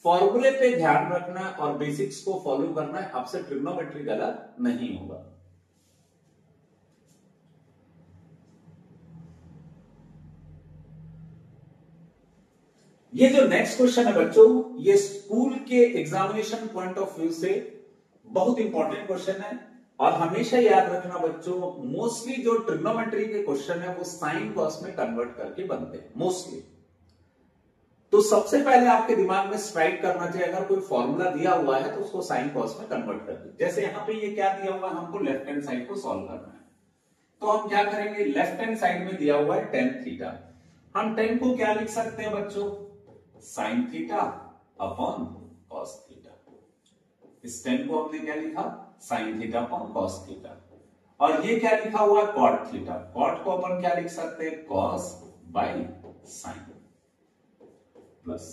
S1: फॉर्मूले पे ध्यान रखना और बेसिक्स को फॉलो करना है, आपसे ट्रिग्नोमेट्री गलत नहीं होगा। ये जो नेक्स्ट क्वेश्चन है बच्चों, ये स्कूल के एग्जामिनेशन पॉइंट ऑफ व्यू से बहुत इंपॉर्टेंट क्वेश्चन है, और हमेशा याद रखना बच्चों मोस्टली जो ट्रिग्नोमेट्री के क्वेश्चन है वो साइन कॉस में कन्वर्ट करके बनते हैं मोस्टली। तो सबसे पहले आपके दिमाग में स्ट्राइक करना चाहिए, अगर कोई फॉर्मूला दिया हुआ है तो उसको साइन कॉस में कन्वर्ट कर दे। जैसे यहां पे ये क्या दिया हुआ है, हमको लेफ्ट हैंड साइड को सॉल्व करना है, तो हम क्या करेंगे, लेफ्ट हैंड साइड में दिया हुआ है tan थीटा, हम tan को क्या लिख सकते हैं बच्चों sign theta upon cos theta. इस tan को हमने क्या लिखा sign theta upon cos theta, और ये क्या लिखा हुआ है कॉट थीटा, कॉट को अपन क्या लिख सकते हैं कॉस बाई साइन प्लस,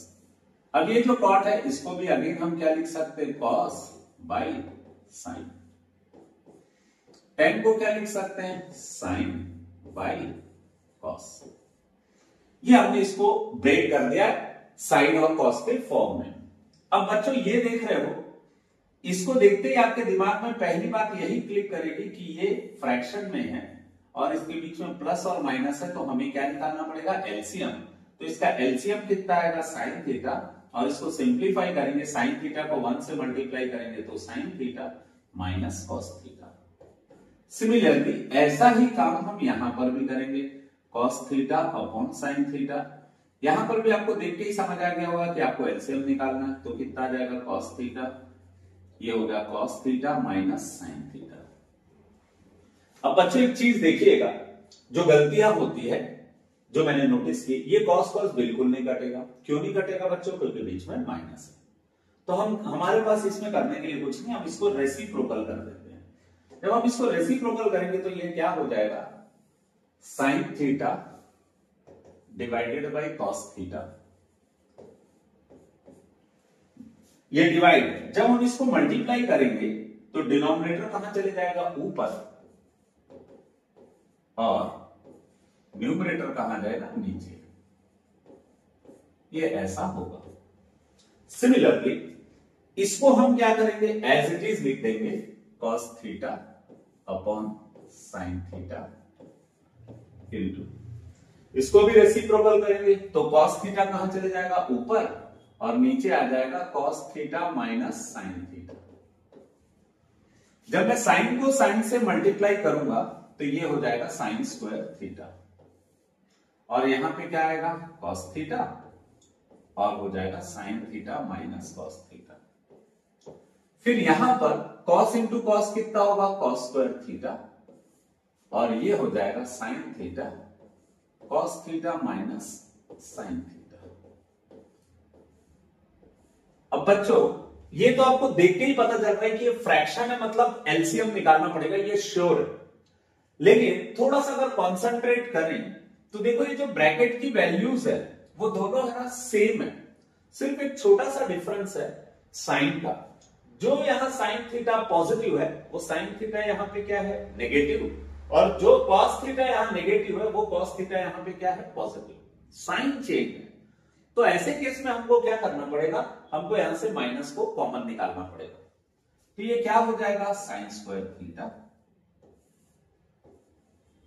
S1: अब ये जो कॉट है इसको भी अगेन हम क्या लिख सकते हैं कॉस बाई साइन, tan को क्या लिख सकते हैं साइन बाई कॉस। ये हमने इसको ब्रेक कर दिया साइन और कॉस के फॉर्म में। अब बच्चों ये देख रहे हो, इसको देखते ही आपके दिमाग में पहली बात यही क्लिक करेगी कि ये फ्रैक्शन में है और इसके बीच में प्लस और माइनस है, तो हमें क्या निकालना पड़ेगा एलसीएम। तो इसका एलसीएम कितना आएगा साइन थीटा, और इसको सिंप्लीफाई करेंगे, साइन थीटा को 1 से मल्टीप्लाई करेंगे तो sign theta minus cos theta. Similarly ऐसा ही काम हम यहां पर भी करेंगे, cos theta upon sine theta. यहां पर भी आपको देख के ही समझ आ गया होगा कि आपको एलसीएम निकालना है, तो कितना आ जाएगा कॉस थीटा, ये हो गया cos theta minus sine theta. अब बच्चों एक चीज देखिएगा, जो गलतियां होती है जो मैंने नोटिस की, ये कॉस कॉस बिल्कुल नहीं कटेगा। क्यों नहीं कटेगा बच्चों, क्योंकि बीच में माइनस है। तो हम हमारे पास इसमें करने के लिए कुछ नहीं, हम इसको रेसिप्रोकल कर देते हैं। जब हम इसको रेसिप्रोकल करेंगे तो ये क्या हो जाएगा, sine theta divided by cos theta. ये डिवाइड, जब हम इसको मल्टीप्लाई करेंगे तो डिनोमिनेटर कहां चले जाएगा, ऊपर, और न्यूमरेटर कहां जाएगा, नीचे। ये ऐसा होगा। सिमिलरली इसको हम क्या करेंगे, एज इट इज लिख देंगे, cos theta upon sine theta into, इसको भी रेसिप्रोकल करेंगे तो कॉस थीटा कहां चले जाएगा, ऊपर, और नीचे आ जाएगा cos theta minus sine theta. जब मैं साइन को साइन से मल्टीप्लाई करूंगा तो ये हो जाएगा साइन स्क्वायर थीटा, और यहां पे क्या आएगा, कॉस थीटा, और हो जाएगा sign theta minus cos theta. फिर यहां पर कॉस इंटू कॉस कितना होगा, कॉस स्क्वायर थीटा, और ये हो जाएगा sign theta cos theta minus sine theta. अब बच्चों ये तो आपको देख के ही पता चल रहा है कि ये फ्रैक्शन है, मतलब एलसीएम निकालना पड़ेगा, ये श्योर है। लेकिन थोड़ा सा अगर कॉन्सेंट्रेट करें तो देखो ये जो ब्रैकेट की वैल्यूज है वो दोनों है ना सेम है, सिर्फ एक छोटा सा डिफरेंस है साइन का। जो यहां साइन थीटा पॉजिटिव है वो साइन थीटा यहां पे क्या है, नेगेटिव, और जो कॉस थीटा यहां नेगेटिव है वो कॉस थीटा यहां पे क्या है, पॉजिटिव। साइन चेंज है। तो ऐसे केस में हमको क्या करना पड़ेगा, हमको यहां से माइनस को कॉमन निकालना पड़ेगा। तो ये क्या हो जाएगा, sign square theta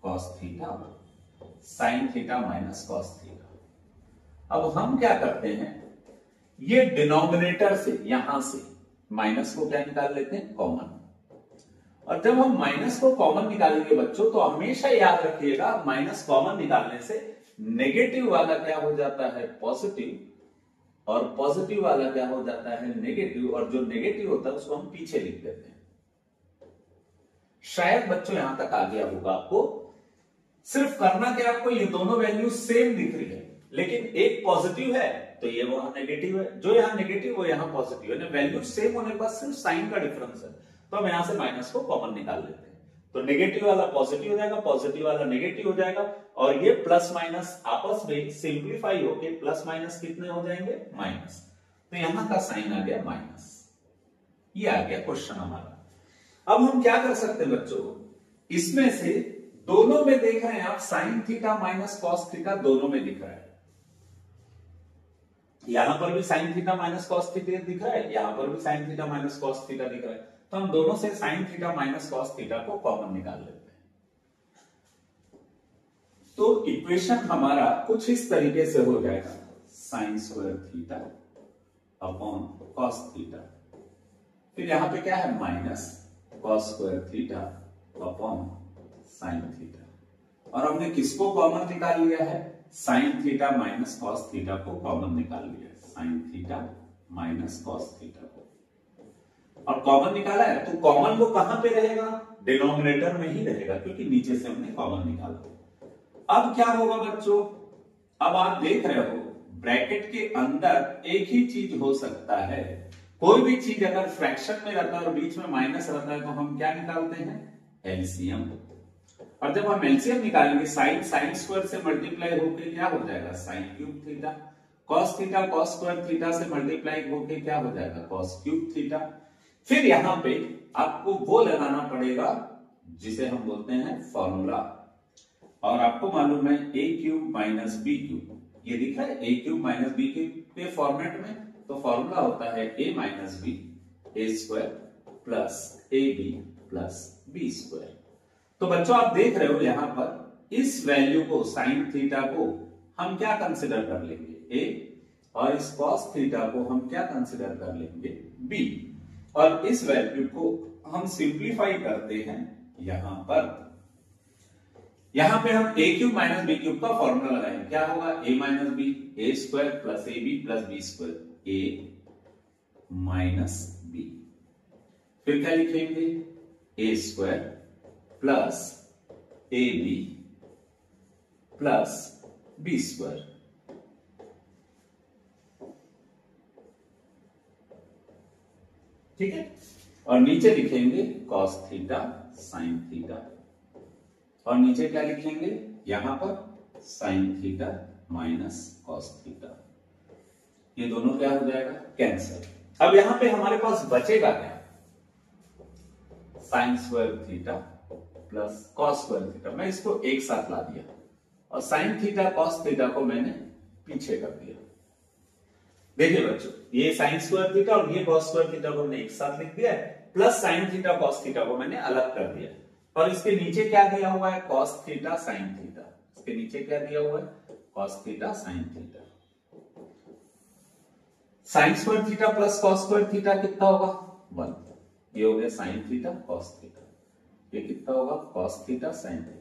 S1: cos theta sine theta minus cos theta. अब हम क्या करते हैं, ये डिनोमिनेटर से यहां से माइनस को क्या निकाल लेते हैं, कॉमन। और जब हम माइनस को कॉमन निकालेंगे बच्चों तो हमेशा याद रखिएगा माइनस कॉमन निकालने से नेगेटिव वाला क्या हो जाता है, पॉजिटिव, और पॉजिटिव वाला क्या हो जाता है, नेगेटिव, और जो नेगेटिव होता है उसको हम पीछे लिख देते हैं। शायद बच्चों यहां तक आ गया होगा आपको। सिर्फ करना क्या, आपको ये दोनों वैल्यू सेम दिख रही है, लेकिन एक पॉजिटिव है तो ये वहां नेगेटिव है, जो यहां नेगेटिव वो यहां पॉजिटिव है। वैल्यू सेम होने के बाद सिर्फ साइन का डिफरेंस है, तो हम यहां से माइनस को कॉमन निकाल लेते हैं। तो नेगेटिव वाला पॉजिटिव हो जाएगा, पॉजिटिव वाला नेगेटिव हो जाएगा, और ये प्लस माइनस आपस में सिंप्लीफाई होके प्लस माइनस कितने हो जाएंगे, माइनस। तो यहां का साइन आ गया माइनस। ये आ गया क्वेश्चन हमारा। अब हम क्या कर सकते हैं बच्चों, इसमें से दोनों में देख रहे हैं आप, sign theta minus cos theta दोनों में दिख रहा है। यहां पर भी sign theta minus cos theta दिख रहा है, यहां पर भी sign theta minus cos theta दिख रहा है। तो हम दोनों से sign theta minus cos theta को कॉमन निकाल लेते हैं। तो इक्वेशन हमारा कुछ इस तरीके से हो जाएगा, sign square theta upon cos theta, फिर यहां पे क्या है, minus cos square theta upon sine theta, और हमने किसको कॉमन निकाल लिया है, sine theta minus cos theta को कॉमन निकाल लिया है, sine theta minus cos theta को, और कॉमन निकाला है। तो कॉमन वो कहां पे रहेगा, डिनोमिनेटर में ही रहेगा, क्योंकि नीचे से हमने कॉमन निकाला। अब क्या होगा बच्चों, अब आप देख रहे हो ब्रैकेट के अंदर एक ही चीज हो सकता है, कोई भी चीज अगर फ्रैक्शन में रहता है और बीच में माइनस रहता है तो हम क्या निकालते हैं, एलसीएम। और जब हम एलसीएम निकालेंगे, साइन साइन स्क्वायर से मल्टीप्लाई होकर क्या हो जाएगा, sign cube theta, cos theta cos square theta से मल्टीप्लाई होकर क्या हो जाएगा, कॉस क्यूब थीटा। फिर यहां पे आपको वो लगाना पड़ेगा जिसे हम बोलते हैं फॉर्मूला, और आपको मालूम है A cube minus B cube, ये दिख रहा है A cube minus B cube के फॉर्मेट में। तो फॉर्मूला होता है A minus B A square plus A B plus B square. तो बच्चों आप देख रहे हो यहां पर इस वैल्यू को, साइन थीटा को हम क्या कंसिडर कर लेंगे, ए, और इस कॉस थीटा को हम क्या कंसिडर कर लेंगे, बी, और इस वैल्यू को हम सिंप्लीफाई करते हैं यहां पर। यहां पे हम A cube minus B cube का फॉर्मूला लगाएंगे, क्या होगा, A minus B A square plus A B plus B square, A minus B, फिर क्या लिखेंगे, A square plus A B plus B square. ठीक है। और नीचे लिखेंगे cos थीटा sin थीटा, और नीचे क्या लिखेंगे यहां पर sin theta minus cos theta. ये दोनों क्या हो जाएगा, कैंसल। अब यहां पे हमारे पास बचेगा क्या, sin square theta plus cos square theta. मैं इसको एक साथ ला दिया और sin थीटा cos थीटा को मैंने पीछे कर दिया। देखिए बच्चों, ये sin स्क्वायर थीटा और ये cos स्क्वायर थीटा को मैंने एक साथ लिख दिया है, plus sin theta cos theta को मैंने अलग कर दिया। और इसके नीचे क्या दिया हुआ है, cos थीटा sin थीटा। इसके नीचे क्या दिया हुआ है, cos theta sin theta. sin square theta plus cos square theta कितना होगा, 1। ये हो गया sin थीटा cos थीटा। ये कितना होगा, cos theta sin theta.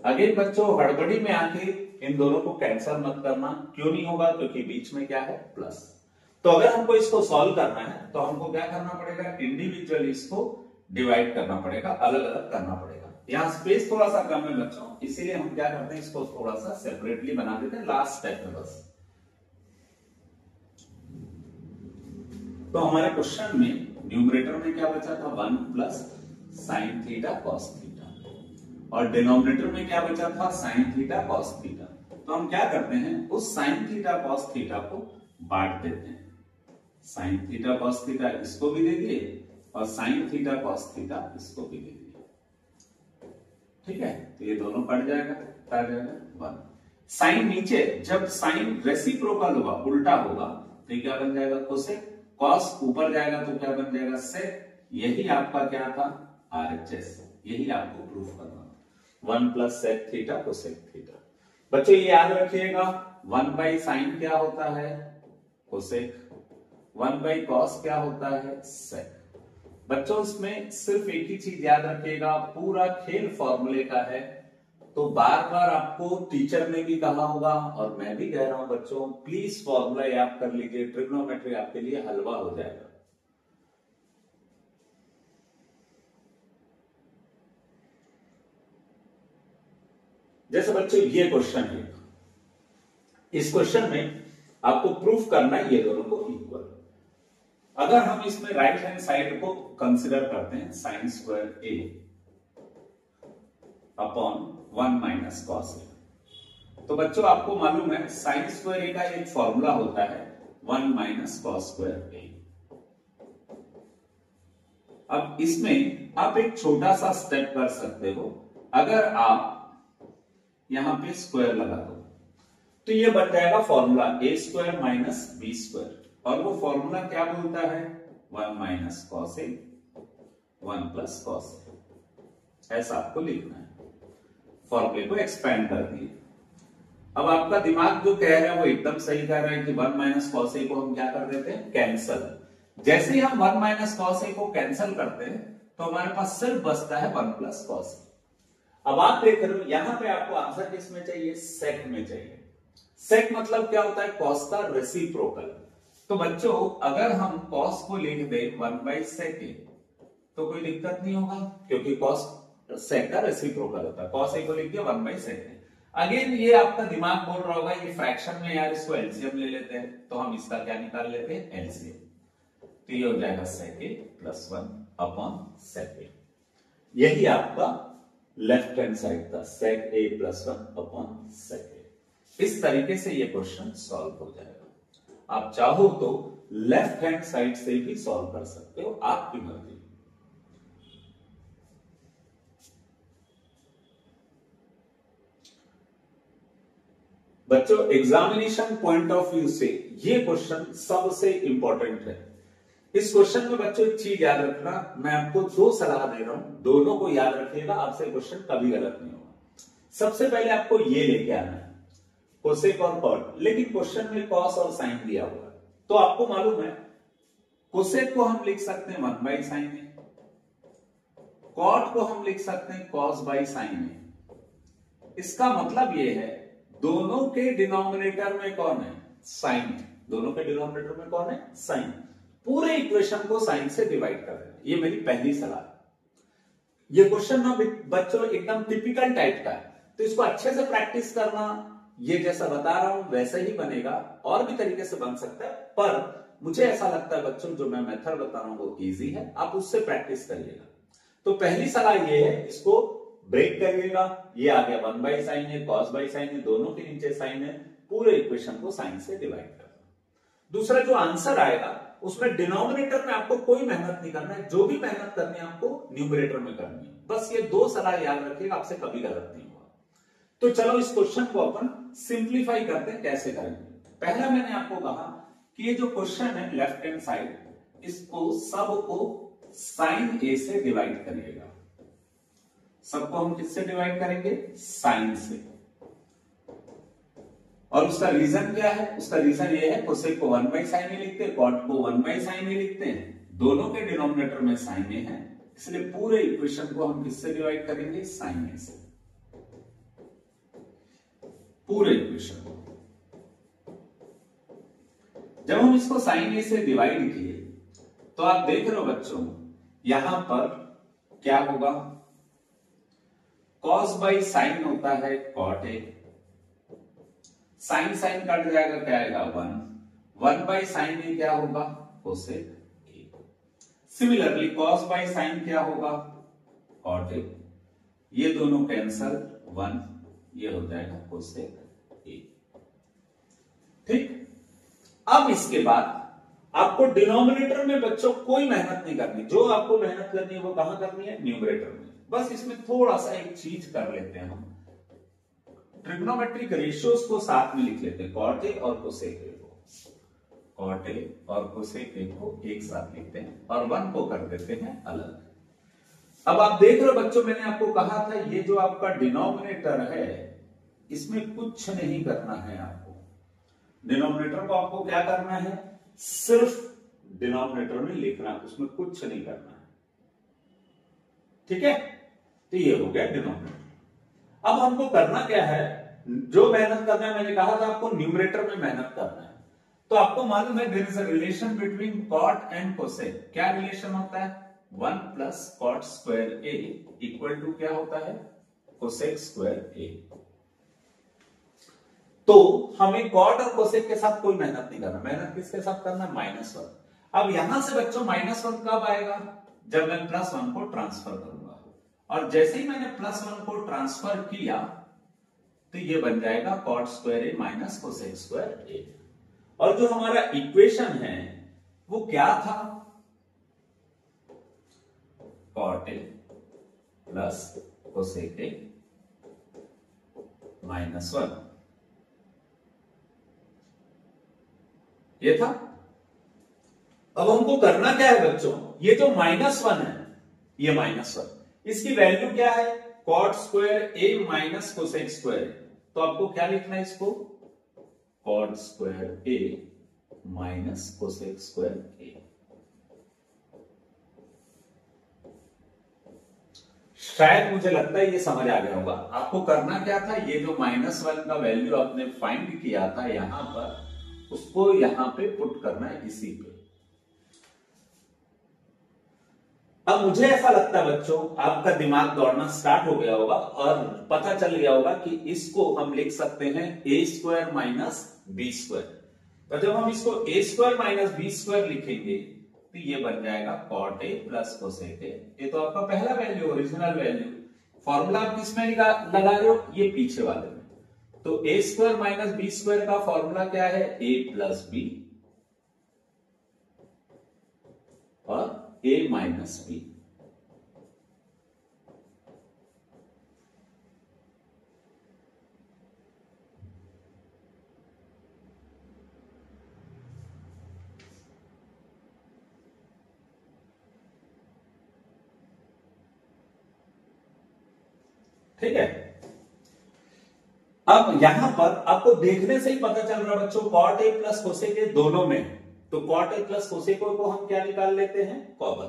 S1: Again बच्चों, हड़बड़ी में आके इन दोनों को कैंसिल मत करना। क्यों नहीं होगा, क्योंकि बीच में क्या है, प्लस। तो अगर हमको इसको सॉल्व करना है तो हमको क्या करना पड़ेगा, इंडिविजुअली इसको डिवाइड करना पड़ेगा, अलग अलग करना पड़ेगा। यहाँ स्पेस थोड़ा सा कम है बच्चों, इसीलिए हम क्या करते हैं, इसको थोड़ा सा सेपरेटली बना देते हैं लास्ट स्टेप में बस। तो हमारे क्वेश्चन में न्यूमरेटर में क्या बचा था, 1 plus sine theta cos theta, और डिनोमिनेटर में क्या बचा था, साइन थीटा कॉस थीटा। तो हम क्या करते हैं, उस साइन थीटा कॉस थीटा को बांट देते हैं। साइन थीटा कॉस थीटा इसको भी दे दिए और साइन थीटा कॉस थीटा इसको भी दे दिए। ठीक है, तो ये दोनों कट जाएगा, क्या आ जाएगा, 1। साइन नीचे, जब साइन रेसिप्रोकल होगा, उल्टा होगा, तो क्या बन जाएगा, कोसेक। कॉस ऊपर जाएगा तो क्या बन जाएगा, सेक। यही आपका क्या था, आरएचएस। यही आपको प्रूफ करना, 1 plus sec theta cosec theta. बच्चों ये याद रखिएगा, 1 बाई साइन क्या होता है, कोसेक। 1 बाई कॉस क्या होता है, सेक। बच्चों इसमें सिर्फ एक ही चीज याद रखिएगा, पूरा खेल फॉर्मूले का है। तो बार बार आपको टीचर ने भी कहा होगा और मैं भी कह रहा हूं बच्चों, प्लीज फॉर्मूला याद कर लीजिए, ट्रिग्नोमेट्री आपके लिए हलवा हो जाएगा। जैसे बच्चों ये क्वेश्चन है, इस क्वेश्चन में आपको प्रूफ करना है ये दोनों को इक्वल। अगर हम इसमें राइट हैंड साइड को कंसिडर करते हैं, sign square A upon 1 minus cos A, तो बच्चों आपको मालूम है साइन स्क्वायर ए का एक फॉर्मूला होता है 1 माइनस कॉस स्क्वायर ए। अब इसमें आप एक छोटा सा स्टेप कर सकते हो, अगर आप यहां पे स्क्वायर लगा दो तो ये बन जाएगा फॉर्मूला ए स्क्वायर माइनस बी स्क्वायर, और वो फॉर्मूला क्या बोलता है, 1 minus cos A 1 plus cos A. ऐसा आपको लिखना है, फॉर्मूले को एक्सपेंड कर दिए। अब आपका दिमाग जो कह रहा है वो एकदम सही कह रहा है कि 1 माइनस कॉस ए को हम क्या कर देते हैं, कैंसल। जैसे ही हम 1 माइनस कॉस ए को कैंसल करते हैं तो हमारे पास सिर्फ बचता है 1 प्लस कॉस ए। अब आप देख रहे हो यहां पे आपको आंसर किस में चाहिए, सेक में चाहिए। सेक मतलब क्या होता है, कॉस का रेसिप्रोकल। तो बच्चों अगर हम कॉस को लिख दे 1 बाई सेक तो कोई दिक्कत नहीं होगा, क्योंकि कॉस सेक का रेसिप्रोकल होता है। कॉस ए को लिख दिया 1 बाई सेक। अगेन ये आपका दिमाग बोल रहा होगा ये फ्रैक्शन में यार इसको एलसीएम ले लेते हैं, तो हम इसका क्या निकाल लेते हैं, एलसीएम। तो ये हो जाएगा सेक ए प्लस 1 अपॉन सेक ए। यही आपका लेफ्ट हैंड साइड था, सेक ए प्लस 1 अपॉन सेक ए। इस तरीके से ये क्वेश्चन सॉल्व हो जाएगा। आप चाहो तो लेफ्ट हैंड साइड से भी सॉल्व कर सकते हो, आपकी मर्जी। बच्चों एग्जामिनेशन पॉइंट ऑफ व्यू से ये क्वेश्चन सबसे इंपॉर्टेंट है। इस क्वेश्चन में बच्चों एक चीज याद रखना, मैं आपको 2 सलाह दे रहा हूं, दोनों को याद रखिएगा, आपसे क्वेश्चन कभी गलत नहीं होगा। सबसे पहले आपको ये लेके आना है कोसेक और कॉट, लेकिन क्वेश्चन में कॉस और साइन दिया हुआ है, तो आपको मालूम है कोसेक को हम लिख सकते हैं 1 बाई साइन ए, कॉट को हम लिख सकते हैं कॉस बाई साइन ए। इसका मतलब ये है दोनों के डिनोमिनेटर में कौन है, साइन। दोनों के डिनोमिनेटर में कौन है, साइन। पूरे इक्वेशन को साइन से डिवाइड कर देना, ये मेरी पहली सलाह है। ये क्वेश्चन ना बच्चों एकदम टिपिकल टाइप का है, तो इसको अच्छे से प्रैक्टिस करना। ये जैसा बता रहा हूं वैसे ही बनेगा, और भी तरीके से बन सकता है, पर मुझे ऐसा लगता है बच्चों जो मैं मेथड बता रहा हूं वो इजी है, आप उससे प्रैक्टिस करिएगा। तो पहली सलाह ये है, इसको ब्रेक करिएगा। ये आ गया 1 बाई साइन है, कॉस बाई साइन है, दोनों के नीचे साइन है, पूरे इक्वेशन को साइन से डिवाइड करना। दूसरा जो आंसर आएगा उसमें डिनोमिनेटर में आपको कोई मेहनत नहीं करना है, जो भी मेहनत करनी है आपको न्यूमरेटर में करनी है। बस ये 2 सलाह याद रखिएगा, आपसे कभी गलत नहीं होगा। तो चलो इस क्वेश्चन को अपन सिंप्लीफाई करते हैं, कैसे करेंगे। पहला मैंने आपको कहा कि ये जो क्वेश्चन है लेफ्ट हैंड साइड, इसको सबको साइन ए से डिवाइड करिएगा। सबको हम किससे डिवाइड करेंगे? साइन से। और उसका रीजन क्या है? उसका रीजन ये है, कोसेक को 1 बाई साइन ए लिखते हैं, कॉट को 1 बाई साइन ए लिखते हैं, दोनों के डिनोमिनेटर में साइन ए है, इसलिए पूरे इक्वेशन को हम किससे डिवाइड करेंगे? साइन ए से, पूरे इक्वेशन को। जब हम इसको साइन ए से डिवाइड किए तो आप देख रहे हो बच्चों, यहां पर क्या होगा? कॉस बाई साइन होता है cot A, sine sine cut जाएगा, क्या आएगा? 1 बाई साइन ए क्या होगा? Cosec A. Similarly cos by sine क्या होगा? Cot A. ये दोनों कैंसल, 1 ये हो जाएगा कोसेक ए। ठीक। अब इसके बाद आपको डिनोमिनेटर में बच्चों कोई मेहनत नहीं करनी, जो आपको मेहनत करनी है वो कहां करनी है? न्यूमरेटर में। बस इसमें थोड़ा सा एक चीज कर लेते हैं, हम ट्रिग्नोमेट्रिक रेशियोज को साथ में लिख लेते हैं, कॉट ए और कोसेक ए को, कॉट ए और कोसेक ए को एक साथ लिखते हैं और 1 को कर देते हैं अलग। अब आप देख रहे हो बच्चों, मैंने आपको कहा था ये जो आपका डिनोमिनेटर है इसमें कुछ नहीं करना है आपको। डिनोमिनेटर को आपको क्या करना है? सिर्फ डिनोमिनेटर में लिखना है, उसमें कुछ नहीं करना है। ठीक है, तो ये हो गया डिनोमिनेटर। अब हमको करना क्या है? जो मेहनत करना है, मैंने कहा था आपको न्यूमरेटर में मेहनत करना है। तो आपको मालूम है there is a relation between cot and cosec. क्या रिलेशन होता है? 1 plus cot square A equal to क्या होता है? Cosec square A. तो हमें कॉट और कोसेक के साथ कोई मेहनत नहीं करना, मेहनत किसके साथ करना? -1। अब यहां से बच्चों -1 कब आएगा? जब मैं +1 को ट्रांसफर करूंगा, और जैसे ही मैंने +1 को ट्रांसफर किया तो ये बन जाएगा cot square A minus cosec square A. और जो हमारा इक्वेशन है वो क्या था? Cot A plus cosec A -1, ये था। अब हमको करना क्या है बच्चों? ये जो -1 है, ये -1, इसकी वैल्यू क्या है? Cot square A minus cosec square. तो आपको क्या लिखना है इसको? Cot square A minus cosec square ए। शायद मुझे लगता है ये समझ आ गया होगा। आपको करना क्या था? ये जो -1 का वैल्यू आपने फाइंड किया था यहां पर, उसको यहां पे पुट करना है, इसी पे। अब मुझे ऐसा लगता है बच्चों आपका दिमाग दौड़ना स्टार्ट हो गया होगा और पता चल गया होगा कि इसको हम लिख सकते हैं A square minus B square. तो जब हम इसको A square minus B square लिखेंगे तो ये बन जाएगा cot A plus cosec A. ये तो आपका पहला वैल्यू, ओरिजिनल वैल्यू। फॉर्मूला आप किसमें लगा रहे हो? ये पीछे वाले में। तो ए स्क्वायर माइनस बी स्क्वायर का फॉर्मूला क्या है? ए प्लस बी और ए माइनस बी। ठीक है। अब यहां पर आपको देखने से ही पता चल रहा बच्चों, cot A plus cosec A दोनों में, तो cot A plus cosec A को हम क्या निकाल लेते हैं? Common.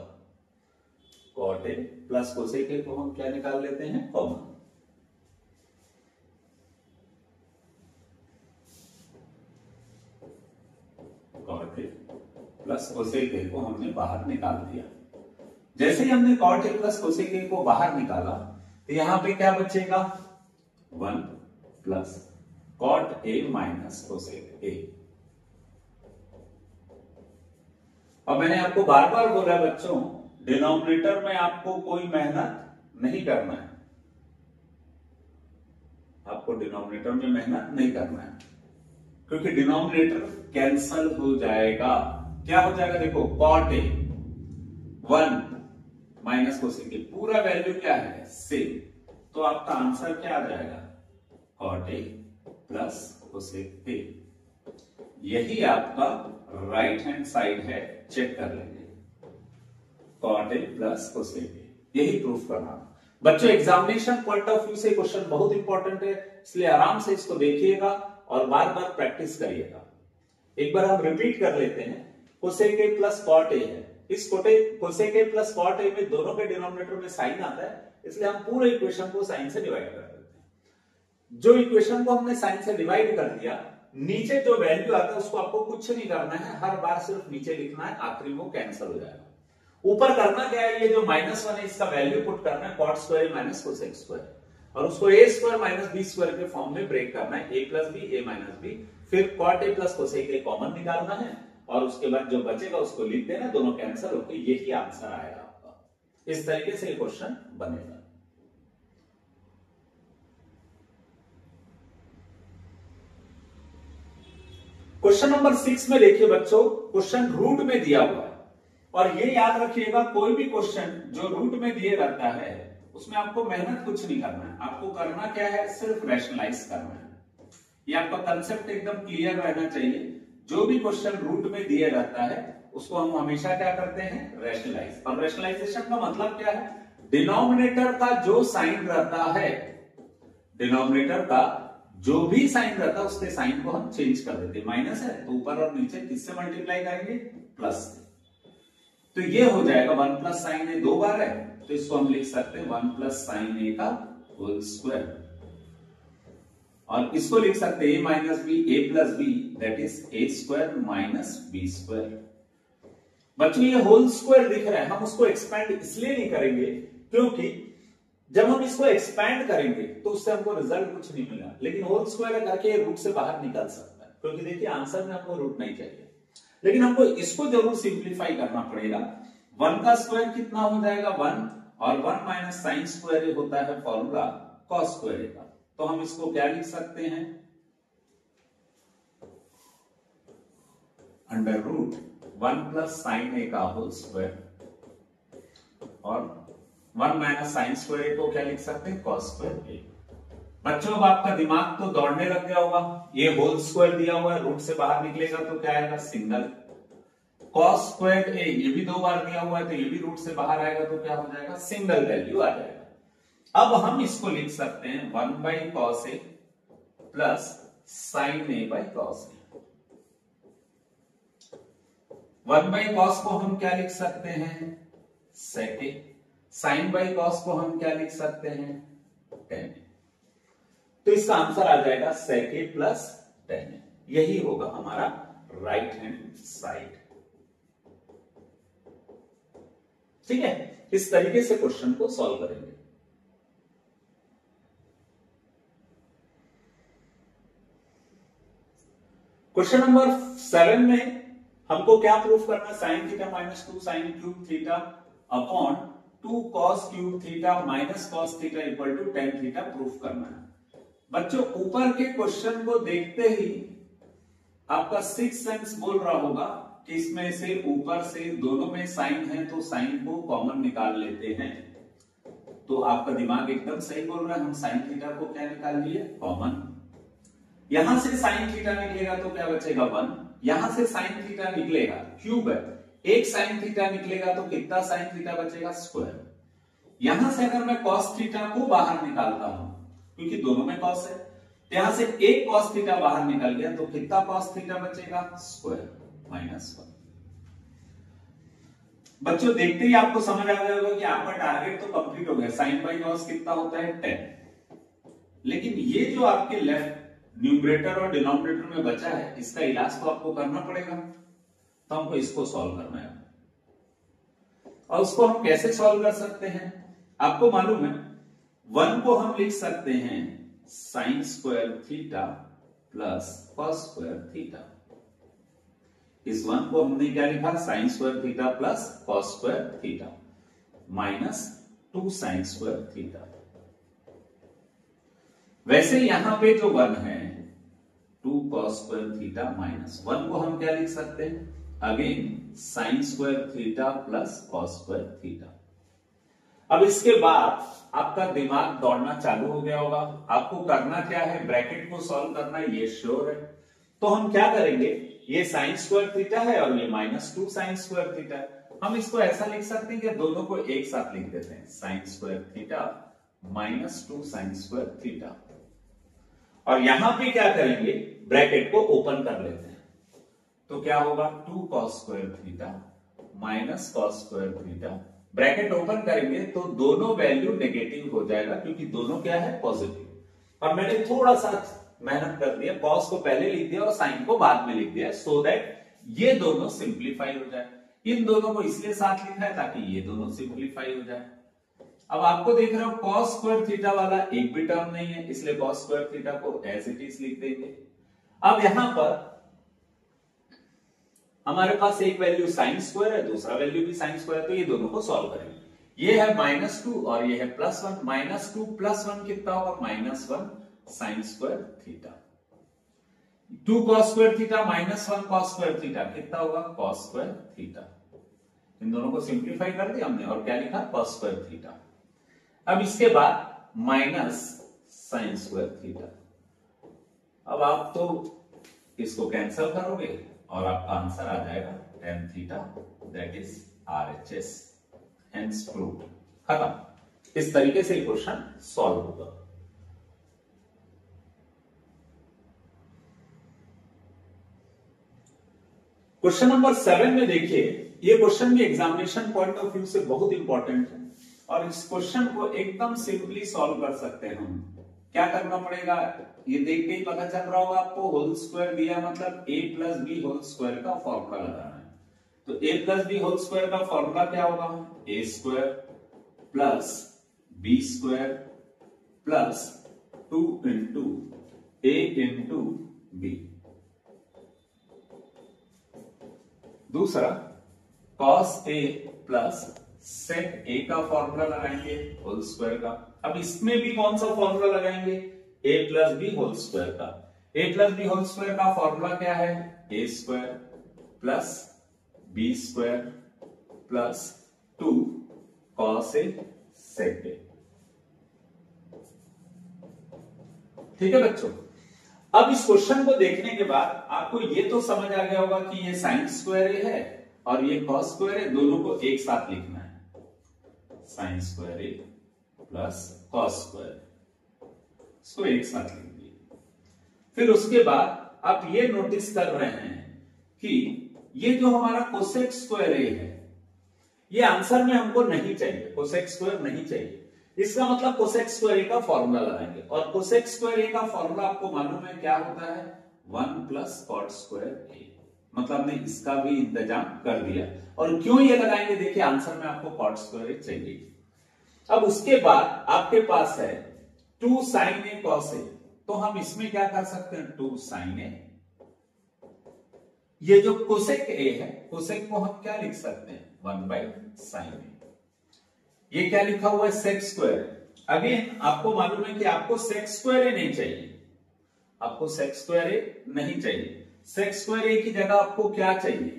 S1: Cot A plus cosec A को हम क्या निकाल लेते हैं? Common. Cot A plus cosec A को हमने बाहर निकाल दिया। जैसे ही हमने cot A plus cosec A को बाहर निकाला तो यहां पे क्या बचेगा? 1 plus cot A minus cosec A. और मैंने आपको बार बार बोला बच्चों, डिनोमिनेटर में आपको कोई मेहनत नहीं करना है, आपको डिनोमिनेटर में मेहनत नहीं करना है, क्योंकि डिनोमिनेटर कैंसल हो जाएगा। क्या हो जाएगा देखो, cot A 1 minus cosec A, पूरा वैल्यू क्या है सेम, तो आपका आंसर क्या आ जाएगा, cot A plus cosec A. यही आपका राइट हैंड साइड है, चेक कर लेंगे, cot A plus cosec A, यही प्रूफ करना। बच्चों एग्जामिनेशन पॉइंट ऑफ व्यू से क्वेश्चन बहुत इंपॉर्टेंट है, इसलिए आराम से इसको देखिएगा और बार बार प्रैक्टिस करिएगा। एक बार हम रिपीट कर लेते हैं, cosec A plus cot A है, इस cosec A plus cot A में दोनों के डिनोमिनेटर में साइन आता है, इसलिए हम पूरे इक्वेशन को साइन से डिवाइड कर देते हैं। जो इक्वेशन को हमने साइन से डिवाइड कर दिया, नीचे जो वैल्यू आता है उसको आपको कुछ नहीं करना है, हर बार सिर्फ नीचे लिखना है, आखिरी वो कैंसिल हो जाएगा। ऊपर करना क्या है, ये जो -1 है इसका वैल्यू पुट करना है, cot square minus cosec square, और उसको A square minus B square के फॉर्म में ब्रेक करना है, A plus B A minus B, फिर cot A plus cosec A common निकालना है, और उसके बाद जो बचेगा उसको लिख देना, दोनों कैंसिल होकर यही आंसर आएगा आपका। इस तरीके से क्वेश्चन बनेगा। क्वेश्चन नंबर 6 में देखिए बच्चों, क्वेश्चन रूट में दिया हुआ है, और ये याद रखिएगा कोई भी क्वेश्चन जो रूट में दिए रहता है उसमें आपको मेहनत कुछ नहीं करना है, आपको करना क्या है, सिर्फ रैशनलाइज करना है। ये आपका कंसेप्ट एकदम क्लियर रहना चाहिए। जो भी क्वेश्चन रूट में दिया रहता है उसको हम हमेशा क्या करते हैं, रैशनलाइज। और रैशनलाइजेशन का मतलब क्या है, डिनोमिनेटर का जो साइन रहता है, डिनोमिनेटर का जो भी साइन रहता है उसके साइन को हम चेंज कर देते हैं। माइनस है तो ऊपर और नीचे किससे मल्टीप्लाई करेंगे, प्लस से। तो ये हो जाएगा 1 प्लस साइन ए 2 बार है, तो इसको हम लिख सकते हैं 1 प्लस साइन ए का होल स्क्वायर, और इसको लिख सकते हैं a minus B A plus B, that is A square minus B square. बच्चों ये होल स्क्वायर दिख रहा है, हम उसको एक्सपेंड इसलिए नहीं करेंगे क्योंकि जब हम इसको एक्सपैंड करेंगे तो उससे हमको रिजल्ट कुछ नहीं मिला, लेकिन होल स्क्वायर करके रूट से बाहर निकल सकता है, क्योंकि देखिए आंसर में हमको रूट नहीं चाहिए, लेकिन हमको इसको जरूर सिंप्लीफाई करना पड़ेगा। 1 का स्क्वायर कितना हो जाएगा 1, और 1 माइनस साइन स्क्वायर होता है फॉर्मूला कॉस स्क्वायर का, तो हम इसको क्या लिख सकते हैं, under root 1 plus sine A का होल स्क्वायर, और 1 माइनस साइन स्क्वायर को क्या लिख सकते हैं, कॉस स्क्वायर ए। बच्चों अब आपका दिमाग तो दौड़ने लग गया होगा, ये होल स्क्वायर दिया हुआ है, रूट से बाहर निकलेगा तो क्या आएगा, सिंगल। कॉस स्क्वायर ए ये भी 2 बार दिया हुआ है, तो ये भी रूट से बाहर आएगा तो क्या हो जाएगा, सिंगल वैल्यू आ जाएगा। अब हम इसको लिख सकते हैं 1 by cos A plus sine A by cos A. 1 by cos को हम क्या लिख सकते हैं, सेक ए, साइन बाई कॉस को हम क्या लिख सकते हैं, टेन। तो इसका आंसर आ जाएगा सेक ए प्लस टेन। यही होगा हमारा राइट हैंड साइड। ठीक है, इस तरीके से क्वेश्चन को सॉल्व करेंगे। क्वेश्चन नंबर 7 में हमको क्या प्रूफ करना है, sine theta minus 2 sine cube theta upon 2 cos cube theta minus cos theta equal to ten theta proof करना है। बच्चों ऊपर के क्वेश्चन को देखते ही आपका सिक्स सेंस बोल रहा होगा कि इसमें से ऊपर से दोनों में साइन है तो साइन को कॉमन निकाल लेते हैं। तो आपका दिमाग एकदम सही बोल रहा है, हम साइन थीटा को क्या निकाल लिए, कॉमन। यहां से साइन थीटा निकलेगा तो क्या बचेगा 1, यहां से साइन थीटा निकलेगा, क्यूब है, एक साइन थीटा निकलेगा तो कितना साइन थीटा बचेगा, स्क्वायर। यहां से अगर मैं कॉस थीटा को बाहर निकालता हूं क्योंकि दोनों में कॉस है, यहां से एक कॉस थीटा बाहर निकल गया तो कितना कॉस थीटा बचेगा, स्क्वायर माइनस 1। बच्चों देखते ही आपको समझ आ जाएगा कि आपका टारगेट तो कंप्लीट हो गया। साइन बाई कॉस कितना होता है 10, लेकिन ये जो आपके लेफ्ट न्यूमरेटर और डिनोमिनेटर में बचा है इसका इलाज तो आपको करना पड़ेगा, तो हमको इसको सॉल्व करना है। और उसको हम कैसे सॉल्व कर सकते हैं, आपको मालूम है 1 को हम लिख सकते हैं sign square theta plus cos square theta. इस वन को हमने क्या लिखा, sign square theta plus cos square theta minus 2 sign square theta. वैसे यहां पे जो वन है 2 cos square theta minus one को हम क्या लिख सकते हैं, again sine square theta plus cos square theta. अब इसके बाद आपका दिमाग दौड़ना चालू हो गया होगा, आपको करना क्या है, ब्रैकेट को सॉल्व करना है, ये श्योर है। तो हम क्या करेंगे, ये साइन स्क्वायर थीटा है और ये माइनस 2 साइन स्क्वायर थीटा है। हम इसको ऐसा लिख सकते हैं कि दोनों को एक साथ लिख देते हैं, sign square theta minus 2 sign square theta. और यहां पे क्या करेंगे, ब्रैकेट को ओपन कर लेते हैं, तो क्या होगा 2 cos square theta minus cos square theta. Bracket open करेंगे तो दोनों वैल्यू नेगेटिव हो जाएगा क्योंकि दोनों क्या है, पॉजिटिव। और मैंने थोड़ा सा मेहनत कर दिया, कॉस को पहले लिख दिया और साइन को बाद में लिख दिया, सो दैट ये दोनों सिंप्लीफाई हो जाए। इन दोनों को इसलिए साथ लिखा है ताकि ये दोनों सिंप्लीफाई हो जाए। अब आपको देख रहे हो कॉस स्क्वायर थीटा वाला एक भी टर्म नहीं है, इसलिए कॉस स्क्वायर थीटा को एज इट इज लिख देंगे। अब यहां पर हमारे पास एक वैल्यू साइन स्क्वायर है, दूसरा वैल्यू भी साइन स्क्वायर है, तो ये दोनों को सॉल्व करेंगे। ये है -2 और ये है +1, -2 + 1 कितना होगा, -1 sign square theta. 2 cos square theta -1 cos square theta कितना होगा, कॉस स्क्वायर थीटा। इन दोनों को सिंप्लीफाई कर दिया हमने और क्या लिखा, कॉस स्क्वायर थीटा। अब इसके बाद माइनस साइन स्क्वायर थीटा। अब आप तो इसको कैंसिल करोगे और आपका आंसर आ जाएगा tan theta, that is RHS, hence proved, खत्म। इस तरीके से क्वेश्चन सॉल्व होगा। क्वेश्चन नंबर 7 में देखिए, ये क्वेश्चन भी एग्जामिनेशन पॉइंट ऑफ व्यू से बहुत इंपॉर्टेंट है और इस क्वेश्चन को एकदम सिंपली सॉल्व कर सकते हैं हम। क्या करना पड़ेगा, ये देख के ही पता चल रहा होगा आपको, होल स्क्वायर दिया मतलब a + b होल स्क्वायर का फॉर्मूला लगाना है। तो a + b होल स्क्वायर का फॉर्मूला क्या होगा, a² + b² + 2 × a × b। दूसरा cos a + sec a का फॉर्मूला लगाएंगे होल स्क्वायर का। अब इसमें भी कौन सा फॉर्मूला लगाएंगे, a + b होल स्क्वायर का। a + b होल स्क्वायर का फॉर्मूला क्या है, a² + b² + 2 cos a sec a। ठीक है बच्चों, अब इस क्वेश्चन को देखने के बाद आपको ये तो समझ आ गया होगा कि ये साइन स्क्वायर ए है और ये कॉस स्क्वायर है, दोनों को एक साथ लिखना है, sine square A plus cos square, इसको एक साथ लिख दिए। फिर उसके बाद आप ये नोटिस कर रहे हैं कि ये जो हमारा कोसेक स्क्वायर ए है, ये आंसर में हमको नहीं चाहिए, कोसेक स्क्वायर नहीं चाहिए। इसका मतलब कोसेक स्क्वायर ए का फॉर्मूला लगाएंगे और कोसेक स्क्वायर ए का फॉर्मूला आपको मालूम है क्या होता है, 1 + कॉट स्क्वायर ए। मतलब हमने इसका भी इंतजाम कर दिया। और क्यों ये लगाएंगे, देखिए आंसर में आपको कॉट स्क्वायर ए चाहिए। अब उसके बाद आपके पास है 2 sin a cos a, तो हम इसमें क्या कर सकते हैं, 2 sin a। ये जो कोसेक ए है, कोसेक को हम क्या लिख सकते हैं, 1/sin a। ये क्या लिखा हुआ है, सेक स्क्वायर। अगेन आपको मालूम है कि आपको सेक स्क्वायर ए नहीं चाहिए, आपको सेक स्क्वायर ए नहीं चाहिए। सेक स्क्वायर ए की जगह आपको क्या चाहिए,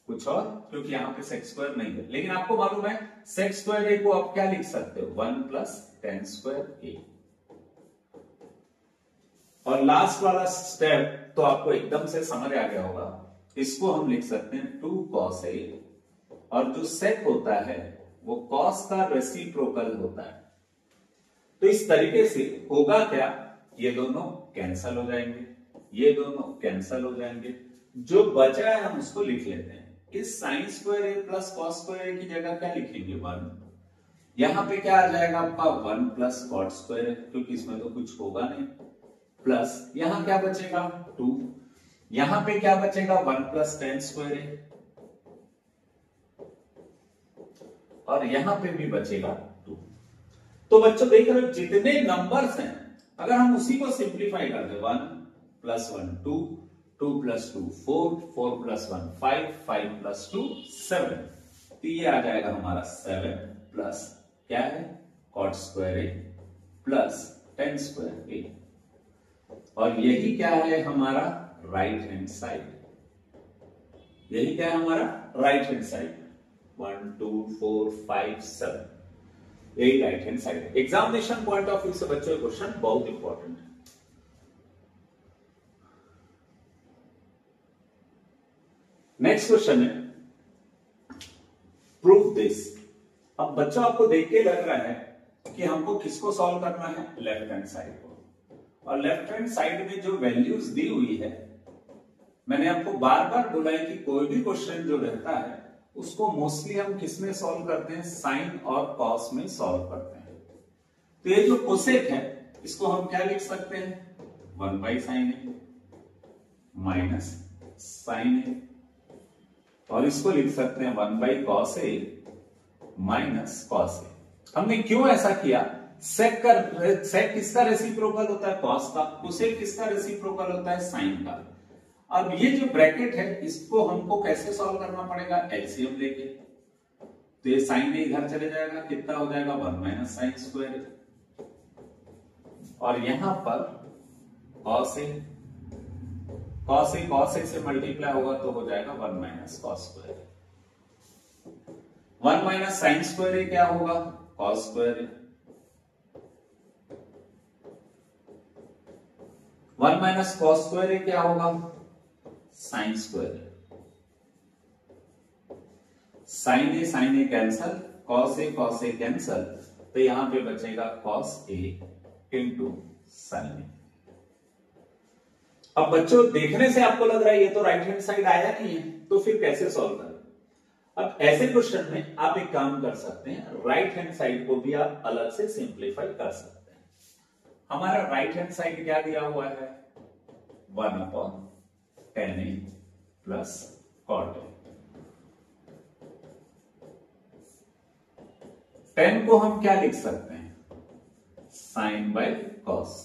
S1: कुछ और, क्योंकि यहां पे सेक स्क्वायर नहीं है। लेकिन आपको मालूम है सेक स्क्वायर ए को आप क्या लिख सकते हो, 1 + tan स्क्वायर ए। और लास्ट वाला स्टेप तो आपको एकदम से समझ आ गया होगा, इसको हम लिख सकते हैं 2 cos a, और जो सेक होता है वो कॉस का रेसिप्रोकल होता है। तो इस तरीके से होगा क्या, ये दोनों कैंसल हो जाएंगे, ये दोनों कैंसल हो जाएंगे, जो बचा है हम उसको लिख लेते हैं। इस sign square A plus cos square ए की जगह क्या लिखेंगे, 1। यहां पे क्या आ जाएगा आपका 1 + कॉट स्क्वायर, क्योंकि इसमें तो कुछ होगा नहीं, प्लस यहां क्या बचेगा 2, यहां पे क्या बचेगा 1 + tan स्क्वायर ए, और यहां पे भी बचेगा 2। तो बच्चों देख रहे हो जितने नंबर्स हैं, अगर हम उसी को सिंप्लीफाई कर दे, 1 + 1 2 2 + 2 4, 4 + 1 5, 5 + 2 7। तो ये आ जाएगा हमारा 7 प्लस क्या है cot square A plus tan square A, और यही क्या है हमारा राइट हैंड साइड। यही क्या है हमारा राइट हैंड साइड। 1 2 4 5 7 यही राइट हैंड साइड है। एग्जामिनेशन पॉइंट ऑफ व्यू से बच्चों क्वेश्चन बहुत इंपॉर्टेंट है। नेक्स्ट क्वेश्चन है प्रूव दिस। अब बच्चों आपको देख के लग रहा है कि हमको किसको सॉल्व करना है, लेफ्ट हैंड साइड को। और लेफ्ट हैंड साइड में जो वैल्यूज दी हुई है, मैंने आपको बार बार बोला है कि कोई भी क्वेश्चन जो रहता है उसको मोस्टली हम किस में सॉल्व करते हैं, साइन और कॉस में सॉल्व करते हैं। तो ये जो कोसेक है इसको हम क्या लिख सकते हैं, 1/sin ए माइनस साइन ए, और इसको लिख सकते हैं 1/cos A minus cos A. हमने क्यों ऐसा किया, सेक किसका रेसिप्रोकल होता है, कॉस का। कोसेक किसका रेसिप्रोकल होता है, साइन का। अब ये जो ब्रैकेट है इसको हमको कैसे सॉल्व करना पड़ेगा, एलसीएम लेके। तो ये साइन ए इधर चले जाएगा, कितना हो जाएगा 1 - sin स्क्वायर, और यहां पर cos ए से मल्टीप्लाई होगा तो हो जाएगा 1 - cos स्क्वायर। 1 - sin स्क्वायर ए क्या होगा, cos स्क्वायर ए। 1 - cos स्क्वायर ए क्या होगा, sin स्क्वायर। sin ए कैंसल, cos ए कैंसल, तो यहां पे बचेगा cos ए इंटू sin ए। अब बच्चों देखने से आपको लग रहा है ये तो राइट हैंड साइड आया नहीं है, तो फिर कैसे सॉल्व करें। अब ऐसे क्वेश्चन में आप एक काम कर सकते हैं, राइट हैंड साइड को भी आप अलग से सिंप्लीफाई कर सकते हैं। हमारा राइट हैंड साइड क्या दिया हुआ है, 1/tan ए प्लस cot ए। tan को हम क्या लिख सकते हैं, sin/cos।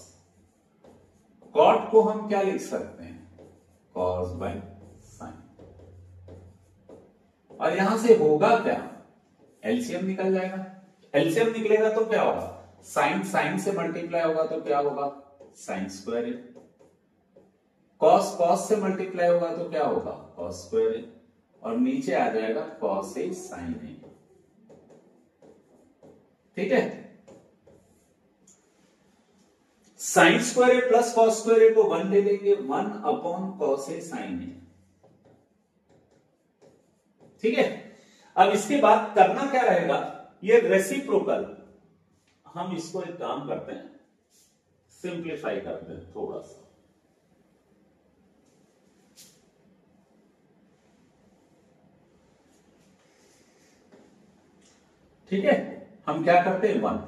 S1: cot को हम क्या लिख सकते हैं, cos/sin। और यहां से होगा क्या, एलसीएम निकल जाएगा। एलसीएम निकलेगा तो क्या होगा, साइन से मल्टीप्लाई होगा तो क्या होगा, sin स्क्वायर ए। cos से मल्टीप्लाई होगा तो क्या होगा, cos स्क्वायर ए, और नीचे आ जाएगा cos ए sin ए। ठीक है, sin square A plus cos square ए को 1 ले लेंगे, 1/cos ए sin ए। ठीक है, अब इसके बाद करना क्या रहेगा, ये रेसिप्रोकल, हम इसको एक काम करते हैं, सिंप्लीफाई करते हैं थोड़ा सा। ठीक है, हम क्या करते हैं 1,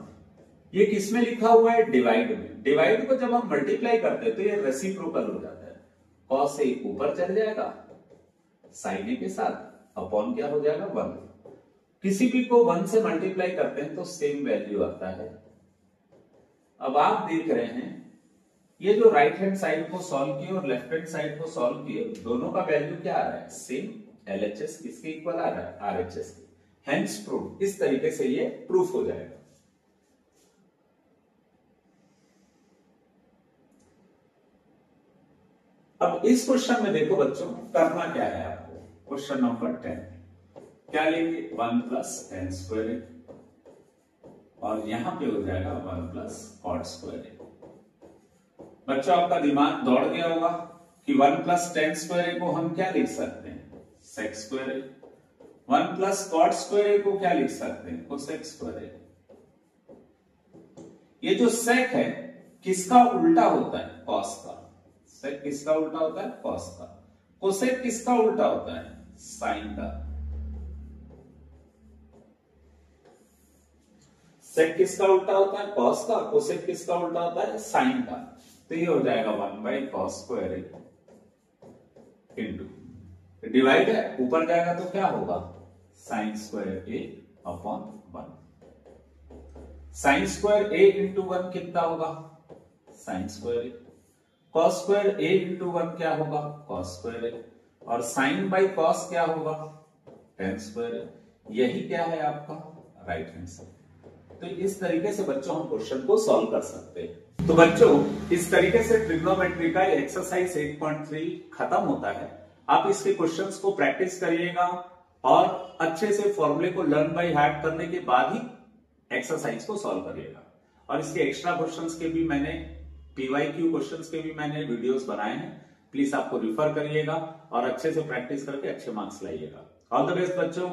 S1: ये किस में लिखा हुआ है, डिवाइड में। डिवाइड को जब हम मल्टीप्लाई करते हैं तो ये रेसिप्रोकल हो जाता है, cos ए ऊपर चल जाएगा sin ए के साथ, अपॉन क्या हो जाएगा 1। किसी भी को 1 से मल्टीप्लाई करते हैं तो सेम वैल्यू आता है। अब आप देख रहे हैं ये जो राइट हैंड साइड को सॉल्व किए और लेफ्ट हैंड साइड को सॉल्व किए, दोनों का वैल्यू क्या आ रहा है, सेम। एलएचएस किसके इक्वल आ रहा है, आरएचएस के। हेंस प्रूफ, इस तरीके से ये प्रूफ हो जाएगा। अब इस क्वेश्चन में देखो बच्चों, करना क्या है आपको, क्वेश्चन नंबर 10 क्या लेंगे, 1 + tan स्क्वायर ए, और यहां पे हो जाएगा 1 + cot स्क्वायर ए। बच्चों आपका दिमाग दौड़ गया होगा कि 1 + tan स्क्वायर ए को हम क्या लिख सकते हैं, sec स्क्वायर ए। 1 + cot स्क्वायर ए को क्या लिख सकते हैं, cosec स्क्वायर ए। ये जो sec है किसका उल्टा होता है, cos का। sec किसका उल्टा होता है, cos का। cosec किसका उल्टा होता है, sin का। sec किसका उल्टा होता है, cos का। cosec किसका उल्टा होता है, sin का। तो ये हो जाएगा 1/cos square A into, divide है ऊपर जाएगा तो क्या होगा, sin square A upon 1। sin square A into 1 कितना होगा, sin square A. Cos square A into 1 क्या होगा, कॉस स्क्वायर ए, और साइन बाई कॉस क्या होगा, टेन स्क्वायर ए। यही क्या है आपका राइट हैंड साइड। तो इस तरीके से बच्चों हम क्वेश्चन को सॉल्व कर सकते हैं। तो बच्चों इस तरीके से ट्रिग्नोमेट्री का एक्सरसाइज 8.3 खत्म होता है। आप इसके क्वेश्चंस को प्रैक्टिस करिएगा और अच्छे से फॉर्मूले को लर्न बाय हार्ट करने के बाद ही एक्सरसाइज को सॉल्व करिएगा। और इसके एक्स्ट्रा क्वेश्चंस के भी मैंने पीवाईक्यू क्वेश्चंस के भी मैंने वीडियोस बनाए हैं, प्लीज आपको रिफर करिएगा और अच्छे से प्रैक्टिस करके अच्छे मार्क्स लाइएगा। ऑल द बेस्ट बच्चों।